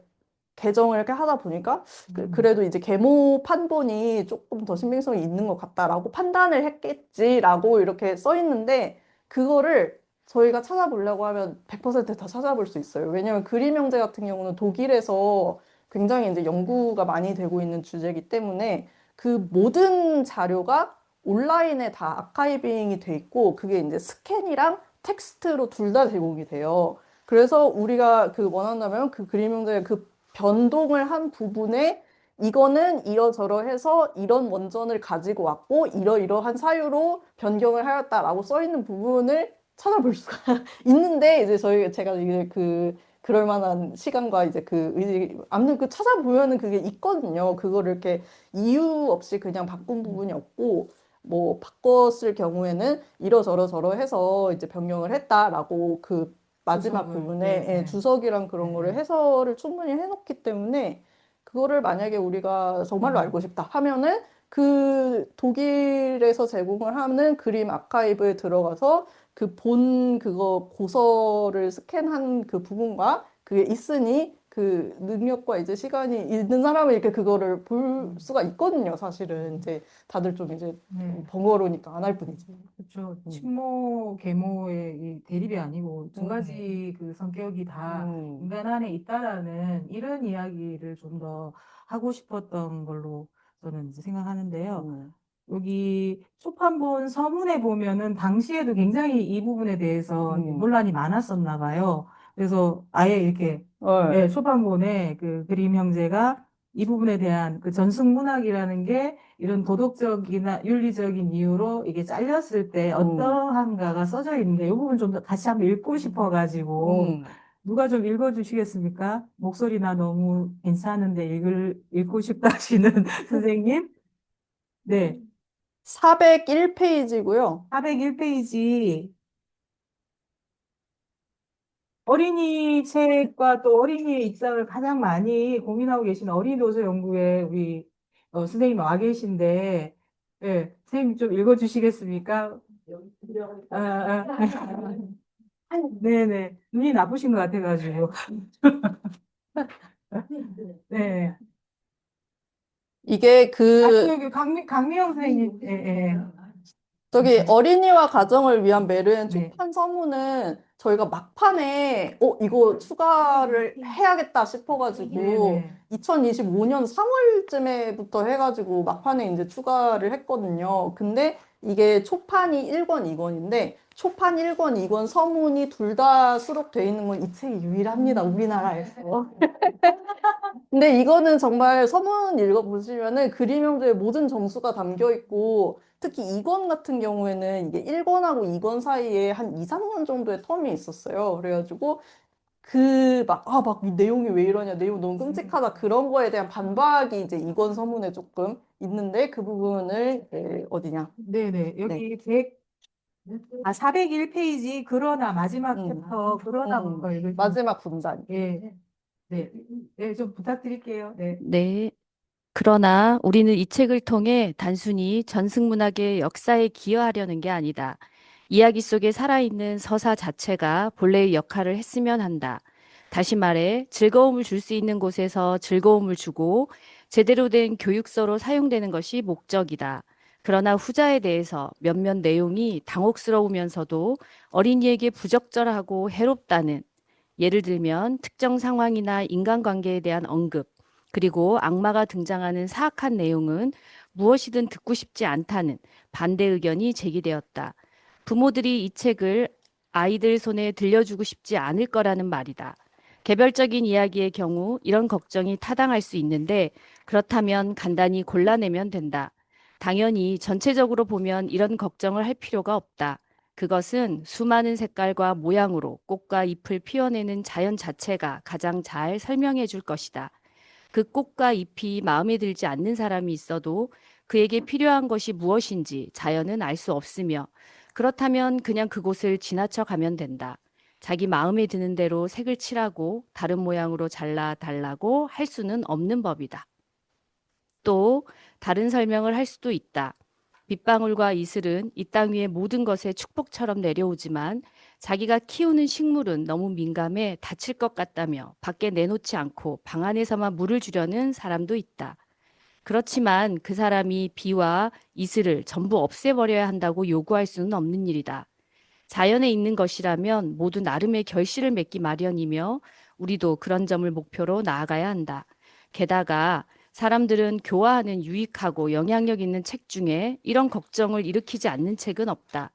개정을 이렇게 하다 보니까 그래도 이제 계모 판본이 조금 더 신빙성이 있는 것 같다라고 판단을 했겠지라고 이렇게 써 있는데 그거를 저희가 찾아보려고 하면 100%다 찾아볼 수 있어요. 왜냐하면 그림 형제 같은 경우는 독일에서 굉장히 이제 연구가 많이 되고 있는 주제이기 때문에 그 모든 자료가 온라인에 다 아카이빙이 돼 있고 그게 이제 스캔이랑 텍스트로 둘 다 제공이 돼요. 그래서 우리가 그 원한다면 그 그림 형제의 그 변동을 한 부분에 이거는 이러저러해서 이런 원전을 가지고 왔고 이러이러한 사유로 변경을 하였다라고 써 있는 부분을 찾아볼 수가 있는데 이제 제가 이제 그럴 만한 시간과 이제 그 의지 아무튼 그 찾아보면은 그게 있거든요. 그거를 이렇게 이유 없이 그냥 바꾼 부분이 없고 뭐 바꿨을 경우에는 이러저러저러해서 이제 변경을 했다라고 그 마지막 주석을, 부분에 네, 네. 주석이랑 그런 네, 거를 네. 해설을 충분히 해놓기 때문에 그거를 만약에 우리가 정말로 알고 싶다 하면은 그 독일에서 제공을 하는 그림 아카이브에 들어가서 그 그거 고서를 스캔한 그 부분과 그게 있으니 그 능력과 이제 시간이 있는 사람은 이렇게 그거를 볼 수가 있거든요. 사실은 이제 다들 좀 이제 네. 번거로우니까 안 할 뿐이지. 그렇죠. 친모, 계모의 이 대립이 아니고 두 음. 가지 그 성격이 다 음. 인간 안에 있다라는 이런 이야기를 좀 더 하고 싶었던 걸로 저는 이제 생각하는데요. 여기 초판본 서문에 보면은 당시에도 굉장히 이 부분에 대해서 논란이 많았었나 봐요. 그래서 아예 이렇게 예, 초판본에 그 그림 형제가 이 부분에 대한 그 전승문학이라는 게 이런 도덕적이나 윤리적인 이유로 이게 잘렸을 때 어떠한가가 써져 있는데 이 부분 좀 더 다시 한번 읽고 싶어가지고 누가 좀 읽어주시겠습니까? 목소리나 너무 괜찮은데 읽고 싶다 하시는 선생님? 네. 401페이지고요. 401페이지. 어린이 책과 또 어린이의 입장을 가장 많이 고민하고 계신 어린이 도서 연구에 우리 선생님 와 계신데, 예, 선생님 좀 읽어주시겠습니까? 아, 아. 네네. 눈이 나쁘신 것 같아가지고. 네. 이게 여기 강미영 선생님, 예, 예. 저기 어린이와 가정을 위한 메르엔 네. 초판 서문은 저희가 막판에 이거 추가를 해야겠다 싶어가지고 네네. 2025년 3월쯤에부터 해가지고 막판에 이제 추가를 했거든요. 근데 이게 초판이 1권, 2권인데 초판 1권, 2권 서문이 둘 다 수록돼 있는 건 이 책이 유일합니다. 우리나라에서. 근데 이거는 정말 서문 읽어보시면은 그림 형제의 모든 정수가 담겨 있고 특히 2권 같은 경우에는 이게 1권하고 2권 사이에 한 2, 3년 정도의 텀이 있었어요. 그래가지고 막 이 내용이 왜 이러냐, 내용 너무 끔찍하다 그런 거에 대한 반박이 이제 2권 서문에 조금 있는데 그 부분을 어디냐? 네네. 여기 401페이지, 그러나 마지막 챕터, 그러나부터 읽으시면, 마지막 분단. 예, 네. 네, 좀 부탁드릴게요. 네. 네. 그러나 우리는 이 책을 통해 단순히 전승문학의 역사에 기여하려는 게 아니다. 이야기 속에 살아있는 서사 자체가 본래의 역할을 했으면 한다. 다시 말해, 즐거움을 줄 수 있는 곳에서 즐거움을 주고 제대로 된 교육서로 사용되는 것이 목적이다. 그러나 후자에 대해서 몇몇 내용이 당혹스러우면서도 어린이에게 부적절하고 해롭다는, 예를 들면 특정 상황이나 인간관계에 대한 언급, 그리고 악마가 등장하는 사악한 내용은 무엇이든 듣고 싶지 않다는 반대 의견이 제기되었다. 부모들이 이 책을 아이들 손에 들려주고 싶지 않을 거라는 말이다. 개별적인 이야기의 경우 이런 걱정이 타당할 수 있는데 그렇다면 간단히 골라내면 된다. 당연히 전체적으로 보면 이런 걱정을 할 필요가 없다. 그것은 수많은 색깔과 모양으로 꽃과 잎을 피워내는 자연 자체가 가장 잘 설명해 줄 것이다. 그 꽃과 잎이 마음에 들지 않는 사람이 있어도 그에게 필요한 것이 무엇인지 자연은 알 수 없으며 그렇다면 그냥 그곳을 지나쳐 가면 된다. 자기 마음에 드는 대로 색을 칠하고 다른 모양으로 잘라 달라고 할 수는 없는 법이다. 또 다른 설명을 할 수도 있다. 빗방울과 이슬은 이 땅 위의 모든 것에 축복처럼 내려오지만 자기가 키우는 식물은 너무 민감해 다칠 것 같다며 밖에 내놓지 않고 방 안에서만 물을 주려는 사람도 있다. 그렇지만 그 사람이 비와 이슬을 전부 없애버려야 한다고 요구할 수는 없는 일이다. 자연에 있는 것이라면 모두 나름의 결실을 맺기 마련이며 우리도 그런 점을 목표로 나아가야 한다. 게다가 사람들은 교화하는 유익하고 영향력 있는 책 중에 이런 걱정을 일으키지 않는 책은 없다.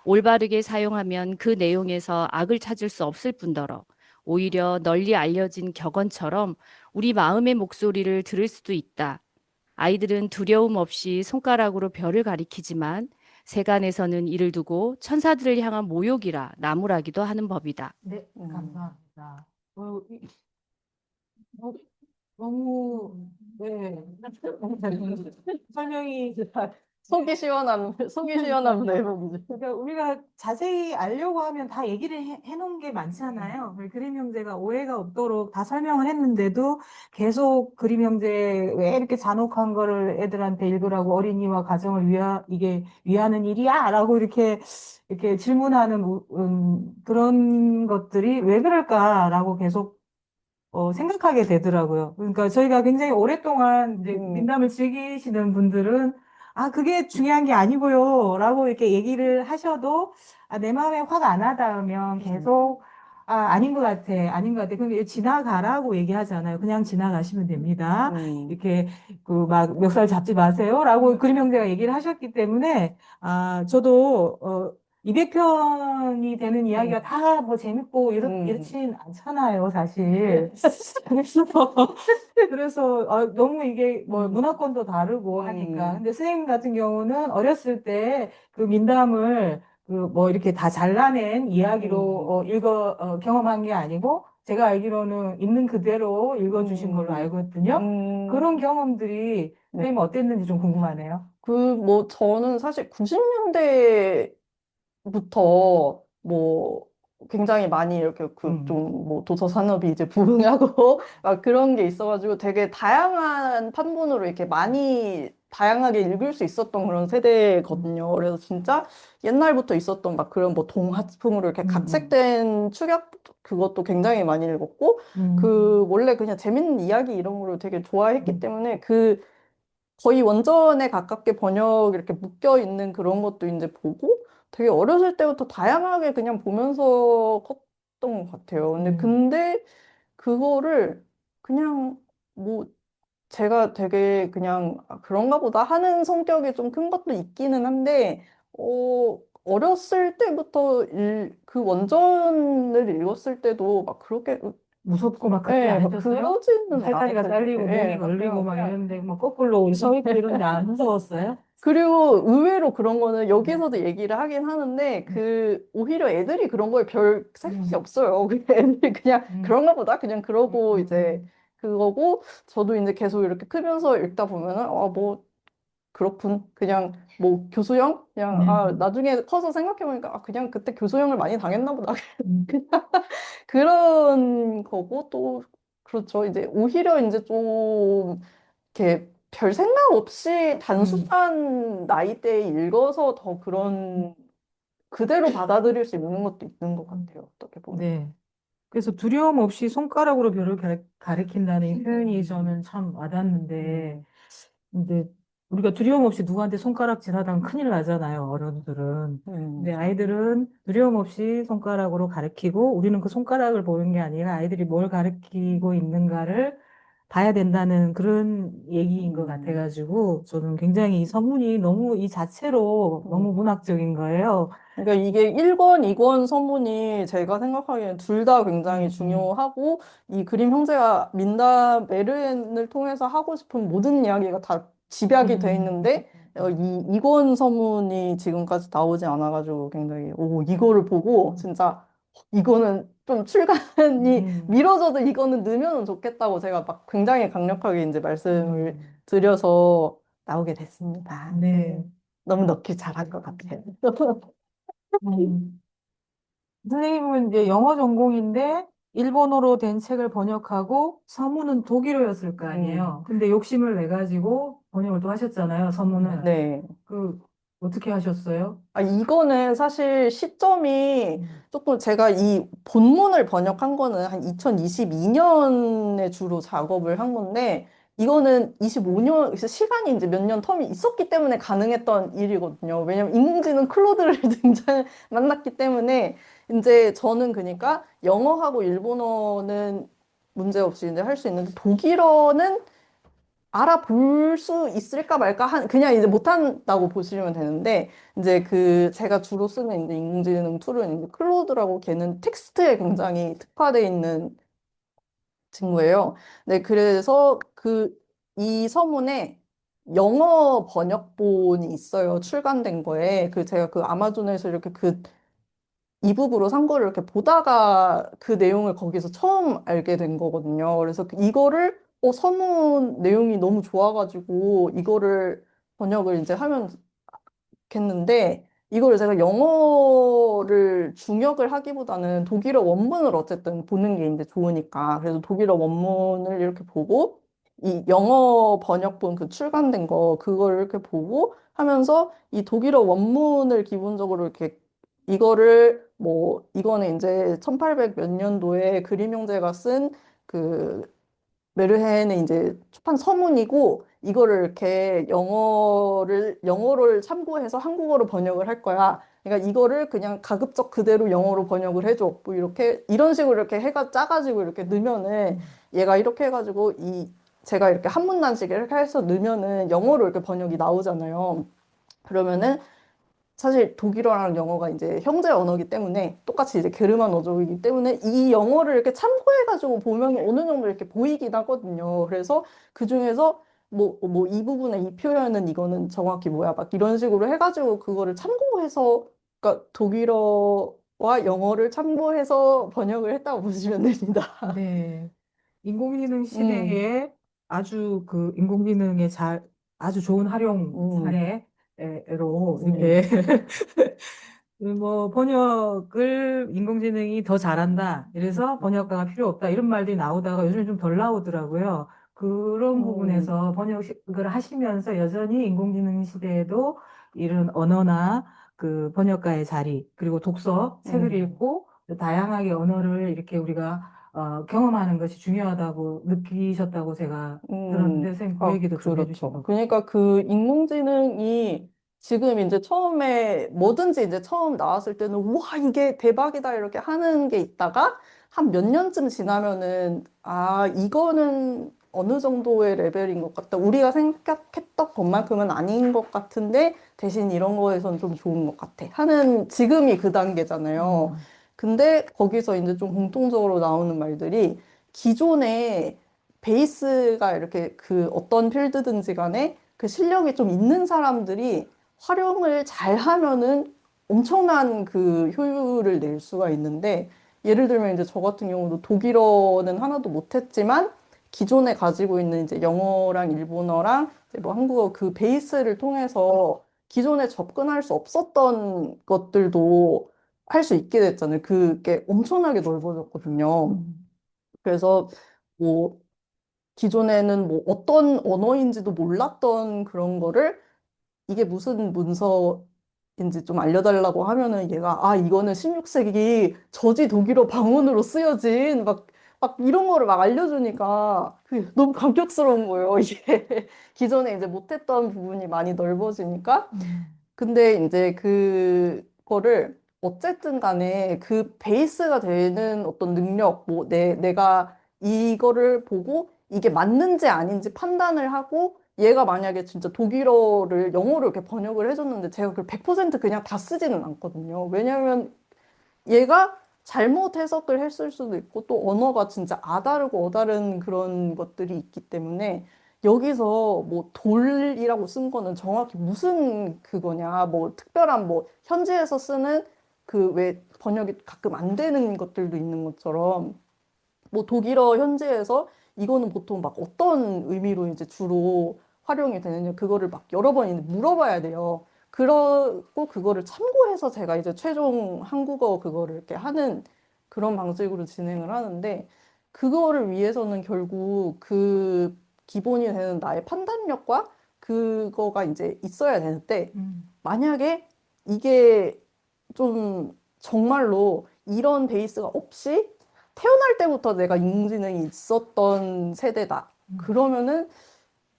올바르게 사용하면 그 내용에서 악을 찾을 수 없을 뿐더러 오히려 널리 알려진 격언처럼 우리 마음의 목소리를 들을 수도 있다. 아이들은 두려움 없이 손가락으로 별을 가리키지만 세간에서는 이를 두고 천사들을 향한 모욕이라 나무라기도 하는 법이다. 네, 감사합니다. 어, 너무, 네. 설명이 속이 시원한 내용이지. 그러니까 우리가 자세히 알려고 하면 다 얘기를 해놓은 게 많잖아요. 그림 형제가 오해가 없도록 다 설명을 했는데도 계속 그림 형제 왜 이렇게 잔혹한 거를 애들한테 읽으라고 어린이와 가정을 이게 위하는 일이야? 라고 이렇게 질문하는 그런 것들이 왜 그럴까라고 계속 생각하게 되더라고요. 그러니까 저희가 굉장히 오랫동안 이제 민담을 즐기시는 분들은 아, 그게 중요한 게 아니고요. 라고 이렇게 얘기를 하셔도 아, 내 마음에 화가 안 와닿으면 계속 아, 아닌 것 같아. 아닌 것 같아. 그럼 지나가라고 얘기하잖아요. 그냥 지나가시면 됩니다. 이렇게 그 막 멱살 잡지 마세요. 라고 그림 형제가 얘기를 하셨기 때문에 아, 저도 200편이 되는 이야기가 다 뭐 재밌고 이렇진 않잖아요, 사실. 그래서 너무 이게 뭐 문화권도 다르고 하니까. 근데 선생님 같은 경우는 어렸을 때 그 민담을 그 뭐 이렇게 다 잘라낸 이야기로 경험한 게 아니고 제가 알기로는 있는 그대로 읽어주신 걸로 알거든요. 그런 경험들이 선생님 어땠는지 좀 궁금하네요. 저는 사실 90년대 부터 뭐 굉장히 많이 이렇게 좀 뭐 도서 산업이 이제 부흥하고 막 그런 게 있어가지고 되게 다양한 판본으로 이렇게 많이 다양하게 읽을 수 있었던 그런 세대거든요. 그래서 진짜 옛날부터 있었던 막 그런 뭐 동화풍으로 이렇게 각색된 추격 그것도 굉장히 많이 읽었고 그 원래 그냥 재밌는 이야기 이런 거를 되게 좋아했기 때문에 그 거의 원전에 가깝게 번역 이렇게 묶여 있는 그런 것도 이제 보고 되게 어렸을 때부터 다양하게 그냥 보면서 컸던 것 같아요. 근데 그거를 그냥 뭐 제가 되게 그냥 그런가 보다 하는 성격이 좀 큰 것도 있기는 한데 어렸을 때부터 그 원전을 읽었을 때도 막 그렇게 무섭고 막 그때 예, 안 막 했었어요? 그러지는 팔다리가 않았어요. 잘리고 예, 목이 걸리고 막 그냥 이런데 막 거꾸로 서 있고 이런데 안 무서웠어요? 그리고 의외로 그런 거는 여기서도 얘기를 하긴 하는데 오히려 애들이 그런 거에 별 생각이 없어요. 그냥 애들이 그냥 그런가 보다 그냥 그러고 이제 그거고 저도 이제 계속 이렇게 크면서 읽다 보면은 뭐 그렇군 그냥 뭐 교수형 그냥 나중에 커서 생각해보니까 그냥 그때 교수형을 많이 당했나 보다 그냥 그런 거고 또 그렇죠. 이제 오히려 이제 좀 이렇게 별 생각 없이 단순한 나이대에 읽어서 더 그런 그대로 받아들일 수 있는 것도 있는 것 같아요. 어떻게 보면. 네. 그래서 두려움 없이 손가락으로 별을 가리킨다는 이 표현이 저는 참 와닿는데, 근데 우리가 두려움 없이 누구한테 손가락질하다면 큰일 나잖아요, 어른들은. 근데 아이들은 두려움 없이 손가락으로 가리키고, 우리는 그 손가락을 보는 게 아니라 아이들이 뭘 가리키고 있는가를 봐야 된다는 그런 얘기인 것 같아가지고 저는 굉장히 이 서문이 너무 이 자체로 너무 문학적인 거예요. 그러니까 이게 1권, 2권 서문이 제가 생각하기에는 둘 다 굉장히 중요하고 이 그림 형제가 민다 메르헨을 통해서 하고 싶은 모든 이야기가 다 집약이 돼 있는데 이 2권 서문이 지금까지 나오지 않아가지고 굉장히 이거를 보고 진짜 이거는 좀 출간이 미뤄져도 이거는 넣으면 좋겠다고 제가 막 굉장히 강력하게 이제 말씀을 드려서 나오게 됐습니다. 네. 너무 넣길 잘한 것 같아요. 음. 선생님은 이제 영어 전공인데 일본어로 된 책을 번역하고 서문은 독일어였을 거 아니에요. 근데 욕심을 내 가지고 번역을 또 하셨잖아요, 서문은. 네. 그 어떻게 하셨어요? 이거는 사실 시점이 조금 제가 이 본문을 번역한 거는 한 2022년에 주로 작업을 한 건데, 이거는 25년, 시간이 이제 몇 년 텀이 있었기 때문에 가능했던 일이거든요. 왜냐면 인공지능 클로드를 등장, 만났기 때문에, 이제 저는 그러니까 영어하고 일본어는 문제없이 이제 할 수 있는데, 독일어는 알아볼 수 있을까 말까 그냥 이제 못한다고 보시면 되는데, 이제 제가 주로 쓰는 이제 인공지능 툴은 이제 클로드라고 걔는 텍스트에 굉장히 특화되어 있는 친구예요. 네, 그래서 이 서문에 영어 번역본이 있어요. 출간된 거에. 제가 아마존에서 이렇게 이북으로 산 거를 이렇게 보다가 그 내용을 거기서 처음 알게 된 거거든요. 그래서 이거를 서문 내용이 너무 좋아가지고 이거를 번역을 이제 하면 좋겠는데 이거를 제가 영어를 중역을 하기보다는 독일어 원문을 어쨌든 보는 게 이제 좋으니까 그래서 독일어 원문을 이렇게 보고 이 영어 번역본 출간된 거 그걸 이렇게 보고 하면서 이 독일어 원문을 기본적으로 이렇게 이거를 뭐 이거는 이제 1800 몇 년도에 그림 형제가 쓴 메르헨의 이제 초판 서문이고 이거를 이렇게 영어를 참고해서 한국어로 번역을 할 거야. 그러니까 이거를 그냥 가급적 그대로 영어로 번역을 해줘. 뭐 이렇게 이런 식으로 이렇게 해가 짜가지고 이렇게 넣으면은 얘가 이렇게 해가지고 제가 이렇게 한 문단씩 이렇게 해서 넣으면은 영어로 이렇게 번역이 나오잖아요. 그러면은 사실 독일어랑 영어가 이제 형제 언어이기 때문에 똑같이 이제 게르만 어족이기 때문에 이 영어를 이렇게 참고해가지고 보면 어느 정도 이렇게 보이긴 하거든요. 그래서 그 중에서 뭐 이 부분의 이 표현은 이거는 정확히 뭐야 막 이런 식으로 해가지고 그거를 참고해서 그러니까 독일어와 영어를 참고해서 번역을 했다고 보시면 됩니다. 네. 인공지능 음, 시대에 아주 인공지능의 아주 좋은 활용 음, 사례로 이렇게 뭐 번역을 인공지능이 더 잘한다. 이래서 번역가가 필요 없다. 이런 말들이 나오다가 요즘에 좀 덜 나오더라고요. 그런 음, 부분에서 번역을 하시면서 여전히 인공지능 시대에도 이런 언어나 번역가의 자리, 그리고 독서, 책을 읽고 다양하게 언어를 이렇게 우리가 경험하는 것이 중요하다고 느끼셨다고 제가 들었는데, 선생님 그 얘기도 좀 그렇죠. 해주시고. 그러니까 인공지능이 지금 이제 처음에 뭐든지 이제 처음 나왔을 때는 와, 이게 대박이다 이렇게 하는 게 있다가 한 몇 년쯤 지나면은 이거는 어느 정도의 레벨인 것 같다. 우리가 생각했던 것만큼은 아닌 것 같은데 대신 이런 거에선 좀 좋은 것 같아. 하는 지금이 그 단계잖아요. 근데 거기서 이제 좀 공통적으로 나오는 말들이 기존에 베이스가 이렇게 어떤 필드든지 간에 실력이 좀 있는 사람들이 활용을 잘 하면은 엄청난 효율을 낼 수가 있는데 예를 들면 이제 저 같은 경우도 독일어는 하나도 못했지만 기존에 가지고 있는 이제 영어랑 일본어랑 이제 뭐 한국어 베이스를 통해서 기존에 접근할 수 없었던 것들도 할 수 있게 됐잖아요. 그게 엄청나게 넓어졌거든요. 그래서 뭐 기존에는 뭐 어떤 언어인지도 몰랐던 그런 거를 이게 무슨 문서인지 좀 알려달라고 하면은 얘가 이거는 16세기 저지 독일어 방언으로 쓰여진 막 이런 거를 막 알려주니까 그게 너무 감격스러운 거예요. 이게 기존에 이제 못했던 부분이 많이 넓어지니까 근데 이제 그거를 어쨌든 간에 베이스가 되는 어떤 능력, 내가 이거를 보고 이게 맞는지 아닌지 판단을 하고 얘가 만약에 진짜 독일어를 영어로 이렇게 번역을 해줬는데 제가 그걸 100% 그냥 다 쓰지는 않거든요. 왜냐면 얘가 잘못 해석을 했을 수도 있고 또 언어가 진짜 아다르고 어다른 그런 것들이 있기 때문에 여기서 뭐 돌이라고 쓴 거는 정확히 무슨 그거냐 뭐 특별한 뭐 현지에서 쓰는 그 왜 번역이 가끔 안 되는 것들도 있는 것처럼 뭐 독일어 현지에서 이거는 보통 막 어떤 의미로 이제 주로 활용이 되느냐 그거를 막 여러 번 이제 물어봐야 돼요. 그러고 그거를 참고해서 제가 이제 최종 한국어 그거를 이렇게 하는 그런 방식으로 진행을 하는데 그거를 위해서는 결국 그 기본이 되는 나의 판단력과 그거가 이제 있어야 되는데 만약에 이게 좀 정말로 이런 베이스가 없이 태어날 때부터 내가 인공지능이 있었던 세대다. 그러면은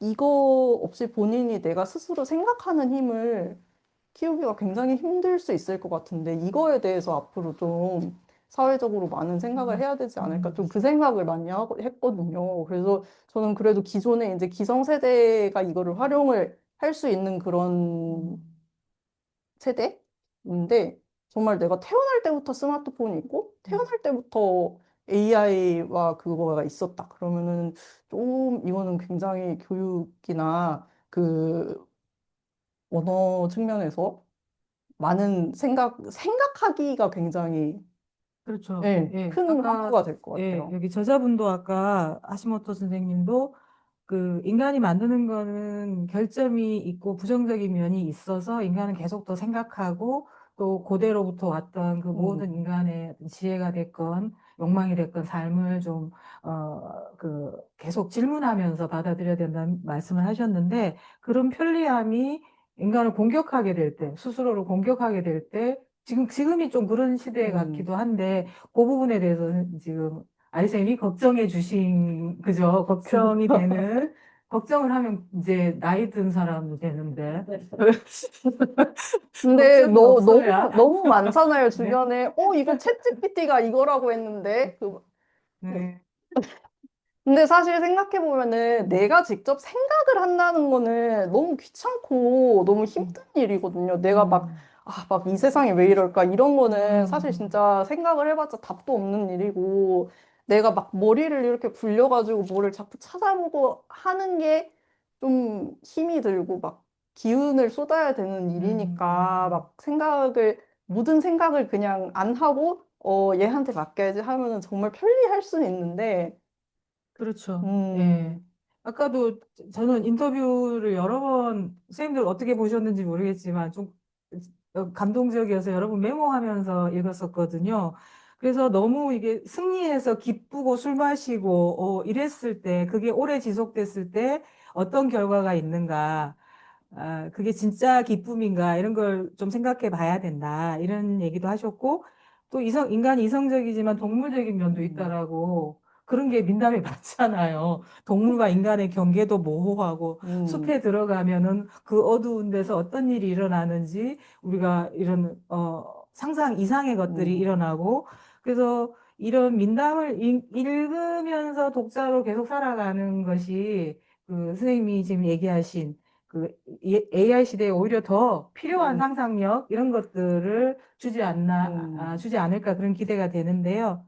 이거 없이 본인이 내가 스스로 생각하는 힘을 키우기가 굉장히 힘들 수 있을 것 같은데 이거에 대해서 앞으로 좀 사회적으로 많은 생각을 해야 되지 않을까 좀 그 생각을 많이 하고 했거든요. 그래서 저는 그래도 기존에 이제 기성세대가 이거를 활용을 할 수 있는 그런 세대인데 정말 내가 태어날 때부터 스마트폰이 있고 태어날 때부터 AI와 그거가 있었다. 그러면은 좀 이거는 굉장히 교육이나 그 언어 측면에서 많은 생각하기가 굉장히 그렇죠. 예, 예. 큰 아까, 화두가 될 것 예, 같아요. 여기 저자분도 아까 하시모토 선생님도 그 인간이 만드는 거는 결점이 있고 부정적인 면이 있어서 인간은 계속 더 생각하고 또 고대로부터 왔던 그 모든 인간의 어떤 지혜가 됐건 욕망이 됐건 삶을 좀, 계속 질문하면서 받아들여야 된다는 말씀을 하셨는데 그런 편리함이 인간을 공격하게 될 때, 스스로를 공격하게 될 때 지금이 좀 그런 시대 같기도 한데 그 부분에 대해서는 지금 아이쌤이 걱정해 주신, 그죠? 걱정이 되는, 걱정을 하면 이제 나이 든 사람이 되는데. 근데 걱정이 없어야. 너무 많잖아요, 네. 주변에. 이거 챗GPT가 이거라고 했는데. 네. 근데 사실 생각해보면은 내가 직접 생각을 한다는 거는 너무 귀찮고 너무 힘든 일이거든요. 내가 막, 막 이 세상이 왜 이럴까? 이런 거는 사실 진짜 생각을 해봤자 답도 없는 일이고 내가 막 머리를 이렇게 굴려가지고 뭐를 자꾸 찾아보고 하는 게 좀 힘이 들고 막 기운을 쏟아야 되는 일이니까 막 모든 생각을 그냥 안 하고 얘한테 맡겨야지 하면은 정말 편리할 수는 있는데 그렇죠. 예. 음, 아까도 저는 인터뷰를 여러 번, 선생님들 어떻게 보셨는지 모르겠지만 좀 감동적이어서 여러 번 메모하면서 읽었었거든요. 그래서 너무 이게 승리해서 기쁘고 술 마시고, 이랬을 때, 그게 오래 지속됐을 때 어떤 결과가 있는가. 그게 진짜 기쁨인가 이런 걸 좀 생각해 봐야 된다 이런 얘기도 하셨고 또 인간이 이성적이지만 동물적인 면도 있다라고 그런 게 민감해 봤잖아요. 동물과 인간의 경계도 모호하고 음, 숲에 들어가면은 그 어두운 데서 어떤 일이 일어나는지 우리가 이런 상상 이상의 것들이 음, 일어나고 그래서 이런 민담을 읽으면서 독자로 계속 살아가는 것이 그 선생님이 지금 얘기하신 그 AI 시대에 오히려 더 필요한 상상력 이런 것들을 음. 주지 않을까 그런 기대가 되는데요.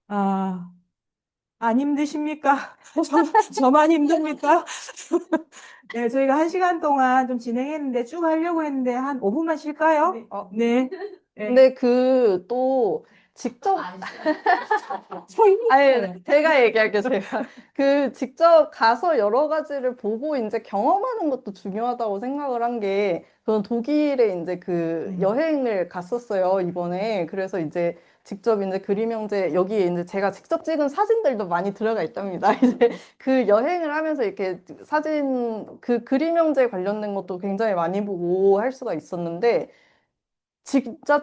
아, 안 힘드십니까? 저만 힘듭니까? 네, 저희가 1시간 동안 좀 진행했는데 쭉 하려고 했는데 한 5분만 쉴까요? 네. 네. 네. 근데 또 직접 아니 제가 얘기할게요. 제가 그 직접 가서 여러 가지를 보고 이제 경험하는 것도 중요하다고 생각을 한 게 저는 독일에 이제 그 여행을 갔었어요 이번에. 그래서 이제 직접 이제 그림 형제 여기에 이제 제가 직접 찍은 사진들도 많이 들어가 있답니다. 이제 그 여행을 하면서 이렇게 사진 그 그림 형제 관련된 것도 굉장히 많이 보고 할 수가 있었는데. 진짜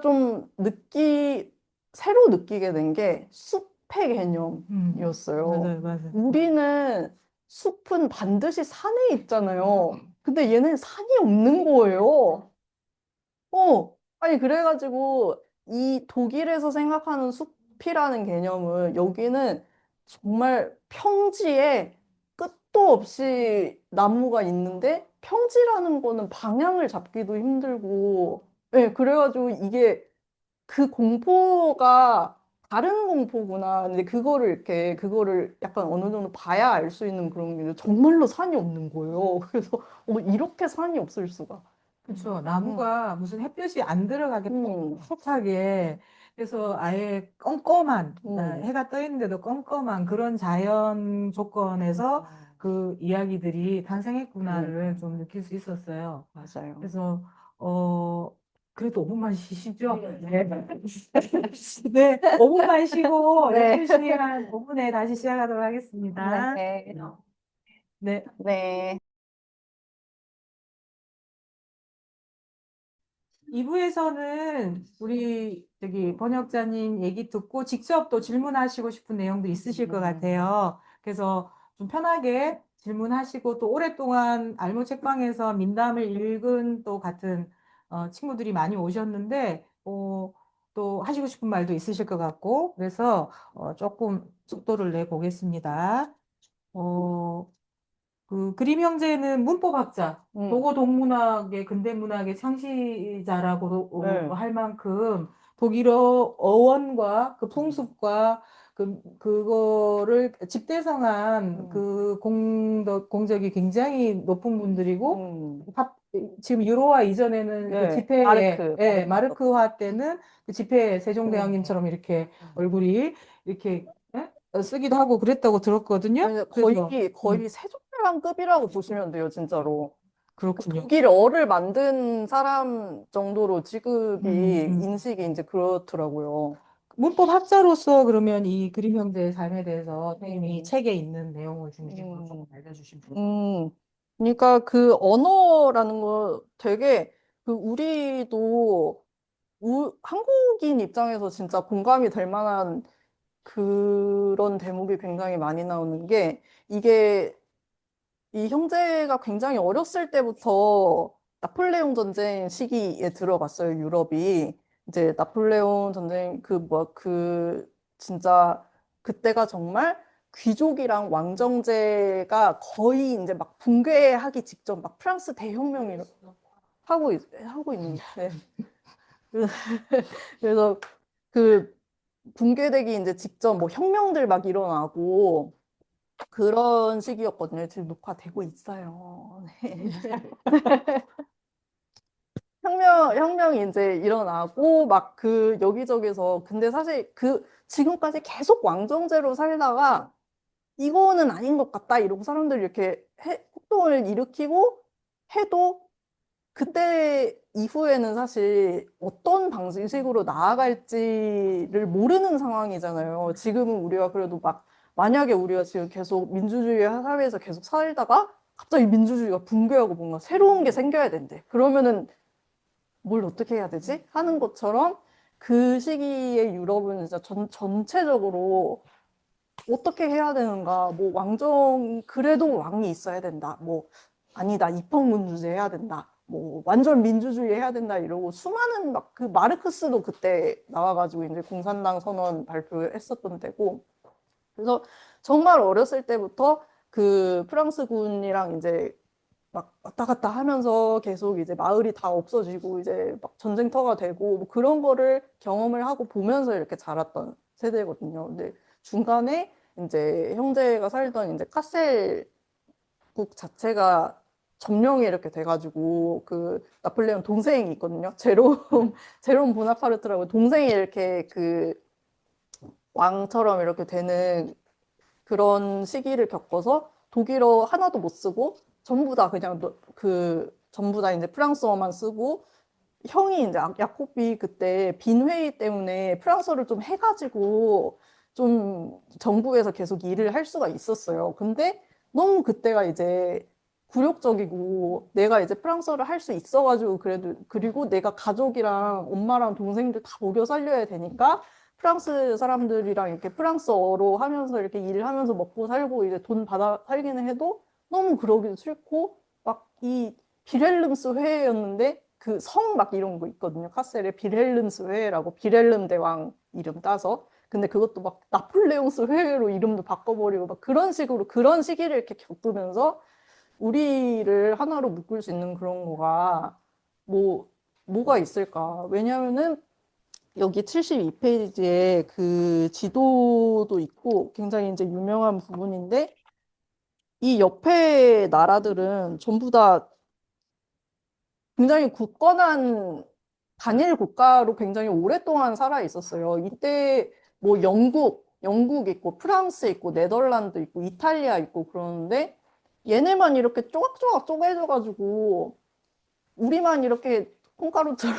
새로 느끼게 된 게 숲의 개념이었어요. 맞아요, 맞아요. 우리는 숲은 반드시 산에 있잖아요. 근데 얘는 산이 없는 거예요. 아니, 그래가지고 이 독일에서 생각하는 숲이라는 개념은 여기는 정말 평지에 끝도 없이 나무가 있는데 평지라는 거는 방향을 잡기도 힘들고, 네, 그래가지고 이게 그 공포가 다른 공포구나. 근데 그거를 약간 어느 정도 봐야 알 수 있는 그런 게 정말로 산이 없는 거예요. 그래서, 이렇게 산이 없을 수가. 그렇죠. 나무가 무슨 햇볕이 안 들어가게 음, 촉촉하게 그래서 아예 껌껌한 음. 해가 떠 있는데도 껌껌한 그런 자연 조건에서 그 이야기들이 탄생했구나를 좀 느낄 수 있었어요. 맞아요. 그래서 어 그래도 5분만 쉬시죠? 네. 네, 5분만 쉬고 네. 12시 한 5분에 다시 시작하도록 하겠습니다. 네. 네. 네. 2부에서는 우리 저기 번역자님 얘기 듣고 직접 또 질문하시고 싶은 내용도 있으실 것 같아요. 그래서 좀 편하게 질문하시고 또 오랫동안 알모 책방에서 민담을 읽은 또 같은 친구들이 많이 오셨는데 또 하시고 싶은 말도 있으실 것 같고 그래서 조금 속도를 내 보겠습니다. 어, 그 그림 형제는 문법학자, 도고 동문학의 근대문학의 창시자라고 네. 할 만큼 독일어 어원과 그 풍습과 그거를 집대성한 그 공적이 굉장히 높은 분들이고 지금 유로화 이전에는 그 네, 집회에 마르크. 마르크화 때는 그 집회에 세종대왕님처럼 이렇게 얼굴이 이렇게 쓰기도 하고 그랬다고 들었거든요. 아니, 그래서 거의 세종대왕급이라고 보시면 돼요, 진짜로. 그렇군요. 독일어를 만든 사람 정도로 지급이, 음. 인식이 이제 그렇더라고요. 문법 학자로서 그러면 이 그림 형제의 삶에 대해서 선생님이 책에 있는 내용을 중심으로 조금 알려주신 분. 그러니까 그 언어라는 거 되게, 우리도, 한국인 입장에서 진짜 공감이 될 만한 그런 대목이 굉장히 많이 나오는 게, 이게 이 형제가 굉장히 어렸을 때부터 나폴레옹 전쟁 시기에 들어갔어요, 유럽이. 이제 나폴레옹 전쟁, 진짜, 그때가 정말 귀족이랑 왕정제가 거의 이제 막 붕괴하기 직전, 막 프랑스 대혁명이 하고 있는데. 그래서 그 붕괴되기 이제 직전 뭐 혁명들 막 일어나고, 그런 시기였거든요. 지금 녹화되고 있어요. 네. 혁명이 이제 일어나고, 막 여기저기서, 근데 사실 지금까지 계속 왕정제로 살다가, 이거는 아닌 것 같다, 이러고 사람들이 이렇게 폭동을 일으키고 해도, 그때 이후에는 사실 어떤 방식으로 나아갈지를 모르는 상황이잖아요. 지금은 우리가 그래도 만약에 우리가 지금 계속 민주주의 사회에서 계속 살다가 갑자기 민주주의가 붕괴하고 뭔가 새로운 게 생겨야 된대. 그러면은 뭘 어떻게 해야 되지? 하는 것처럼 그 시기에 유럽은 진짜 전체적으로 어떻게 해야 되는가? 뭐 그래도 왕이 있어야 된다. 뭐 아니다, 입헌군주제 해야 된다. 뭐 완전 민주주의 해야 된다 이러고 수많은 마르크스도 그때 나와가지고 이제 공산당 선언 발표했었던 때고. 그래서 정말 어렸을 때부터 그 프랑스군이랑 이제 막 왔다 갔다 하면서 계속 이제 마을이 다 없어지고 이제 막 전쟁터가 되고 뭐 그런 거를 경험을 하고 보면서 이렇게 자랐던 세대거든요. 근데 중간에 이제 형제가 살던 이제 카셀국 자체가 점령이 이렇게 돼가지고 그 나폴레옹 동생이 있거든요. 제롬 보나파르트라고 동생이 이렇게 그 왕처럼 이렇게 되는 그런 시기를 겪어서 독일어 하나도 못 쓰고 전부 다 그냥 전부 다 이제 프랑스어만 쓰고 형이 이제 야콥이 그때 빈 회의 때문에 프랑스어를 좀 해가지고 좀 정부에서 계속 일을 할 수가 있었어요. 근데 너무 그때가 이제 굴욕적이고 내가 이제 프랑스어를 할 수 있어가지고 그리고 내가 가족이랑 엄마랑 동생들 다 먹여 살려야 되니까 프랑스 사람들이랑 이렇게 프랑스어로 하면서 이렇게 일을 하면서 먹고 살고 이제 돈 받아 살기는 해도 너무 그러기도 싫고 막 이 비렐름스 회였는데 그 성 막 이런 거 있거든요. 카셀에 비렐름스 회라고 비렐름 대왕 이름 따서 근데 그것도 막 나폴레옹스 회의로 이름도 바꿔버리고 막 그런 식으로 그런 시기를 이렇게 겪으면서 우리를 하나로 묶을 수 있는 그런 거가 뭐가 있을까? 왜냐면은 여기 72페이지에 그 지도도 있고 굉장히 이제 유명한 부분인데 이 옆에 나라들은 전부 다 굉장히 굳건한 단일 국가로 굉장히 오랫동안 살아 있었어요. 이때 뭐 영국 있고 프랑스 있고 네덜란드 있고 이탈리아 있고 그러는데 얘네만 이렇게 쪼각쪼각 쪼개져가지고 우리만 이렇게 콩가루처럼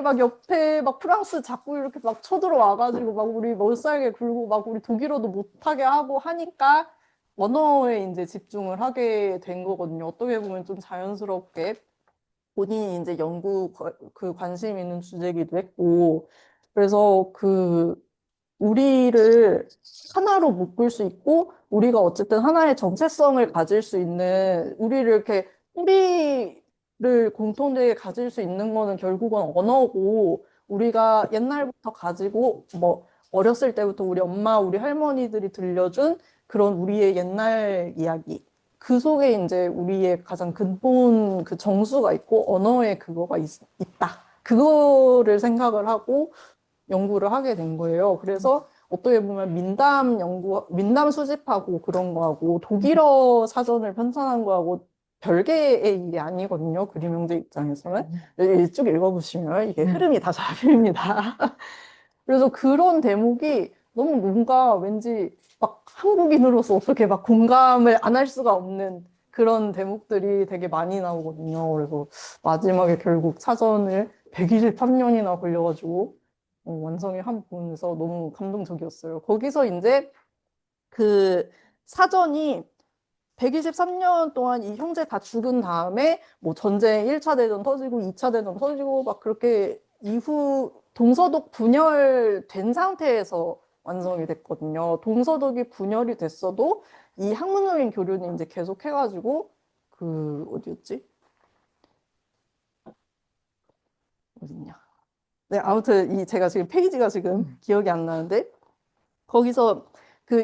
막 옆에 막 프랑스 자꾸 이렇게 막 쳐들어와가지고 막 우리 못살게 굴고 막 우리 독일어도 못하게 하고 하니까 언어에 이제 집중을 하게 된 거거든요. 어떻게 보면 좀 자연스럽게 본인이 이제 그 관심 있는 주제이기도 했고 그래서 우리를 하나로 묶을 수 있고, 우리가 어쨌든 하나의 정체성을 가질 수 있는, 우리를 이렇게, 뿌리를 공통되게 가질 수 있는 거는 결국은 언어고, 우리가 옛날부터 가지고, 뭐, 어렸을 때부터 우리 엄마, 우리 할머니들이 들려준 그런 우리의 옛날 이야기. 그 속에 이제 우리의 가장 근본 그 정수가 있고, 언어에 그거가 있다. 그거를 생각을 하고, 연구를 하게 된 거예요. 그래서 어떻게 보면 민담 수집하고 그런 거하고 독일어 사전을 편찬한 거하고 별개의 일이 아니거든요. 그림 형제 입장에서는. 쭉 읽어보시면 이게 흐름이 다 잡힙니다. 그래서 그런 대목이 너무 뭔가 왠지 막 한국인으로서 어떻게 막 공감을 안 할 수가 없는 그런 대목들이 되게 많이 나오거든요. 그래서 마지막에 결국 사전을 123년이나 걸려가지고 완성이 한 부분에서 너무 감동적이었어요. 거기서 이제 그 사전이 123년 동안 이 형제 다 죽은 다음에 뭐 전쟁 1차 대전 터지고 2차 대전 터지고 막 그렇게 이후 동서독 분열된 상태에서 완성이 됐거든요. 동서독이 분열이 됐어도 이 학문적인 교류는 이제 계속 해가지고 어디였지? 어딨냐? 네, 아무튼 제가 지금 페이지가 지금 기억이 안 나는데 거기서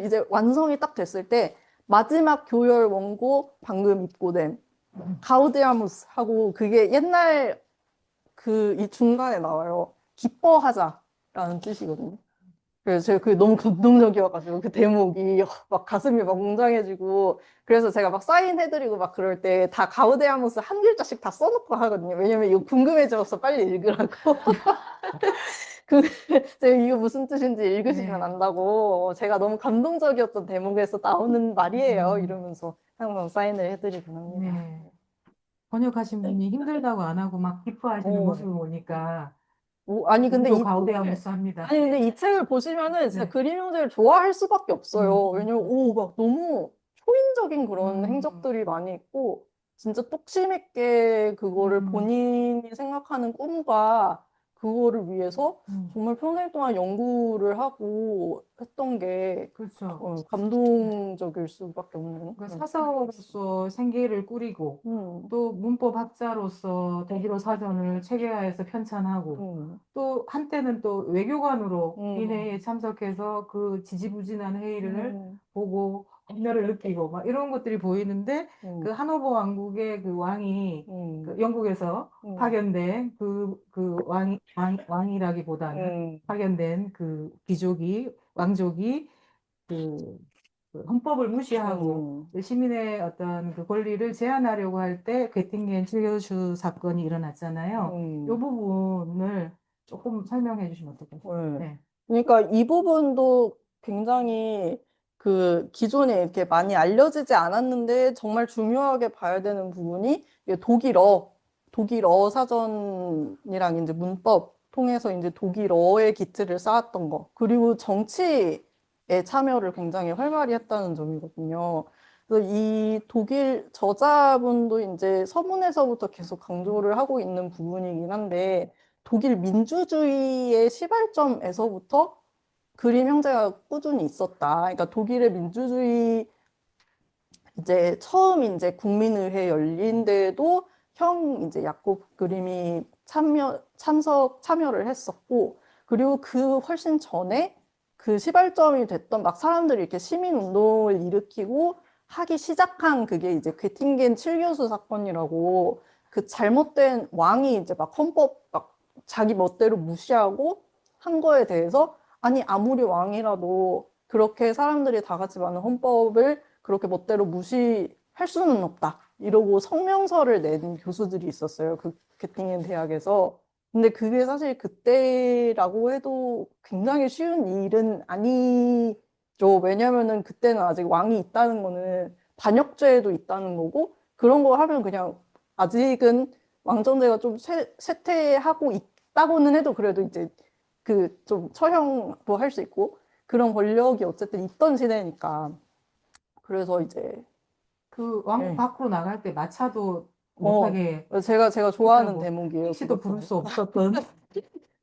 이제 완성이 딱 됐을 때 마지막 교열 원고 방금 입고된 가우데아무스 하고 그게 옛날 이 중간에 나와요. 기뻐하자라는 뜻이거든요. 그래서 제가 그게 너무 감동적이어가지고 그 대목이 막 가슴이 막 웅장해지고 그래서 제가 막 사인해드리고 막 그럴 때 다 가우데아무스 한 글자씩 다 써놓고 하거든요. 왜냐면 이거 궁금해져서 빨리 읽으라고. 제가 이거 무슨 뜻인지 읽으시면 네. 안다고 제가 너무 감동적이었던 대목에서 나오는 말이에요. 이러면서 항상 사인을 해드리곤 합니다. 네. 번역하신 분이 힘들다고 안 하고 막 기뻐하시는 어. 모습을 보니까 아니 근데 우리도 가우대하면서 합니다. 아니 근데 이 책을 보시면은 진짜 네. 그림 형제를 좋아할 수밖에 없어요. 왜냐면 음. 막 너무 초인적인 그런 음. 행적들이 많이 있고 진짜 똑심 있게 그거를 본인이 생각하는 꿈과 그거를 위해서 정말 평생 동안 연구를 하고 했던 게 그렇죠. 감동적일 수밖에 없는 그러니까 그런. 사서로서 생계를 꾸리고 또 문법학자로서 대기로 사전을 체계화해서 편찬하고 또 한때는 또 외교관으로 긴 회의에 참석해서 그 지지부진한 회의를 보고 분열을 느끼고 막 이런 것들이 보이는데 그 하노버 왕국의 그 왕이 그 영국에서 파견된 그 왕이라기보다는 파견된 그 귀족이 왕족이 그 헌법을 무시하고 시민의 어떤 그 권리를 제한하려고 할 때 괴팅겐 칠교수 사건이 일어났잖아요. 이 부분을 조금 설명해 주시면 어떨까요? 네. 그러니까 이 부분도 굉장히 기존에 이렇게 많이 알려지지 않았는데 정말 중요하게 봐야 되는 부분이 이게 독일어 사전이랑 이제 문법 통해서 이제 독일어의 기틀을 쌓았던 거. 그리고 정치에 참여를 굉장히 활발히 했다는 점이거든요. 그래서 이 독일 저자분도 이제 서문에서부터 계속 강조를 하고 있는 부분이긴 한데 독일 민주주의의 시발점에서부터 그림 형제가 꾸준히 있었다. 그러니까 독일의 민주주의 처음 이제 국민의회 열린 데도 이제 야콥 그림이 참여를 했었고 그리고 그 훨씬 전에 그 시발점이 됐던 막 사람들이 이렇게 시민 운동을 일으키고 하기 시작한 그게 이제 괴팅겐 7교수 사건이라고 그 잘못된 왕이 이제 막 헌법 막 자기 멋대로 무시하고 한 거에 대해서 아니 아무리 왕이라도 그렇게 사람들이 다 같이 만든 헌법을 그렇게 멋대로 무시할 수는 없다. 이러고 성명서를 낸 교수들이 있었어요. 그 괴팅겐 대학에서. 근데 그게 사실 그때라고 해도 굉장히 쉬운 일은 아니죠. 왜냐면은 그때는 아직 왕이 있다는 거는 반역죄도 있다는 거고 그런 거 하면 그냥 아직은 왕정제가 좀 쇠퇴하고 있다고는 해도 그래도 이제 그 좀 처형도 할 수 있고 그런 권력이 어쨌든 있던 시대니까. 그래서 이제 그 왕국 예. 밖으로 나갈 때 마차도 어, 못하게 제가 좋아하는 했다고. 대목이에요. 택시도 부를 수 없었던.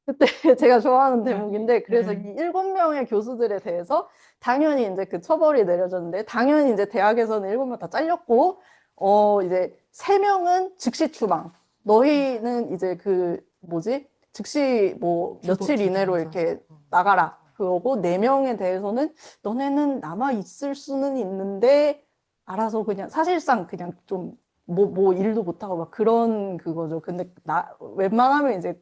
그때 제가 좋아하는 대목인데, 그래서 네. 이 7명의 교수들에 대해서 당연히 이제 그 처벌이 내려졌는데, 당연히 이제 대학에서는 7명 다 잘렸고, 이제 3명은 즉시 추방. 너희는 이제 그, 뭐지? 즉시 뭐 며칠 이내로 이렇게 나가라. 그러고 4명에 대해서는 너네는 남아 있을 수는 있는데, 알아서 그냥 사실상 그냥 좀 뭐 일도 못하고 막 그런 그거죠. 근데 웬만하면 이제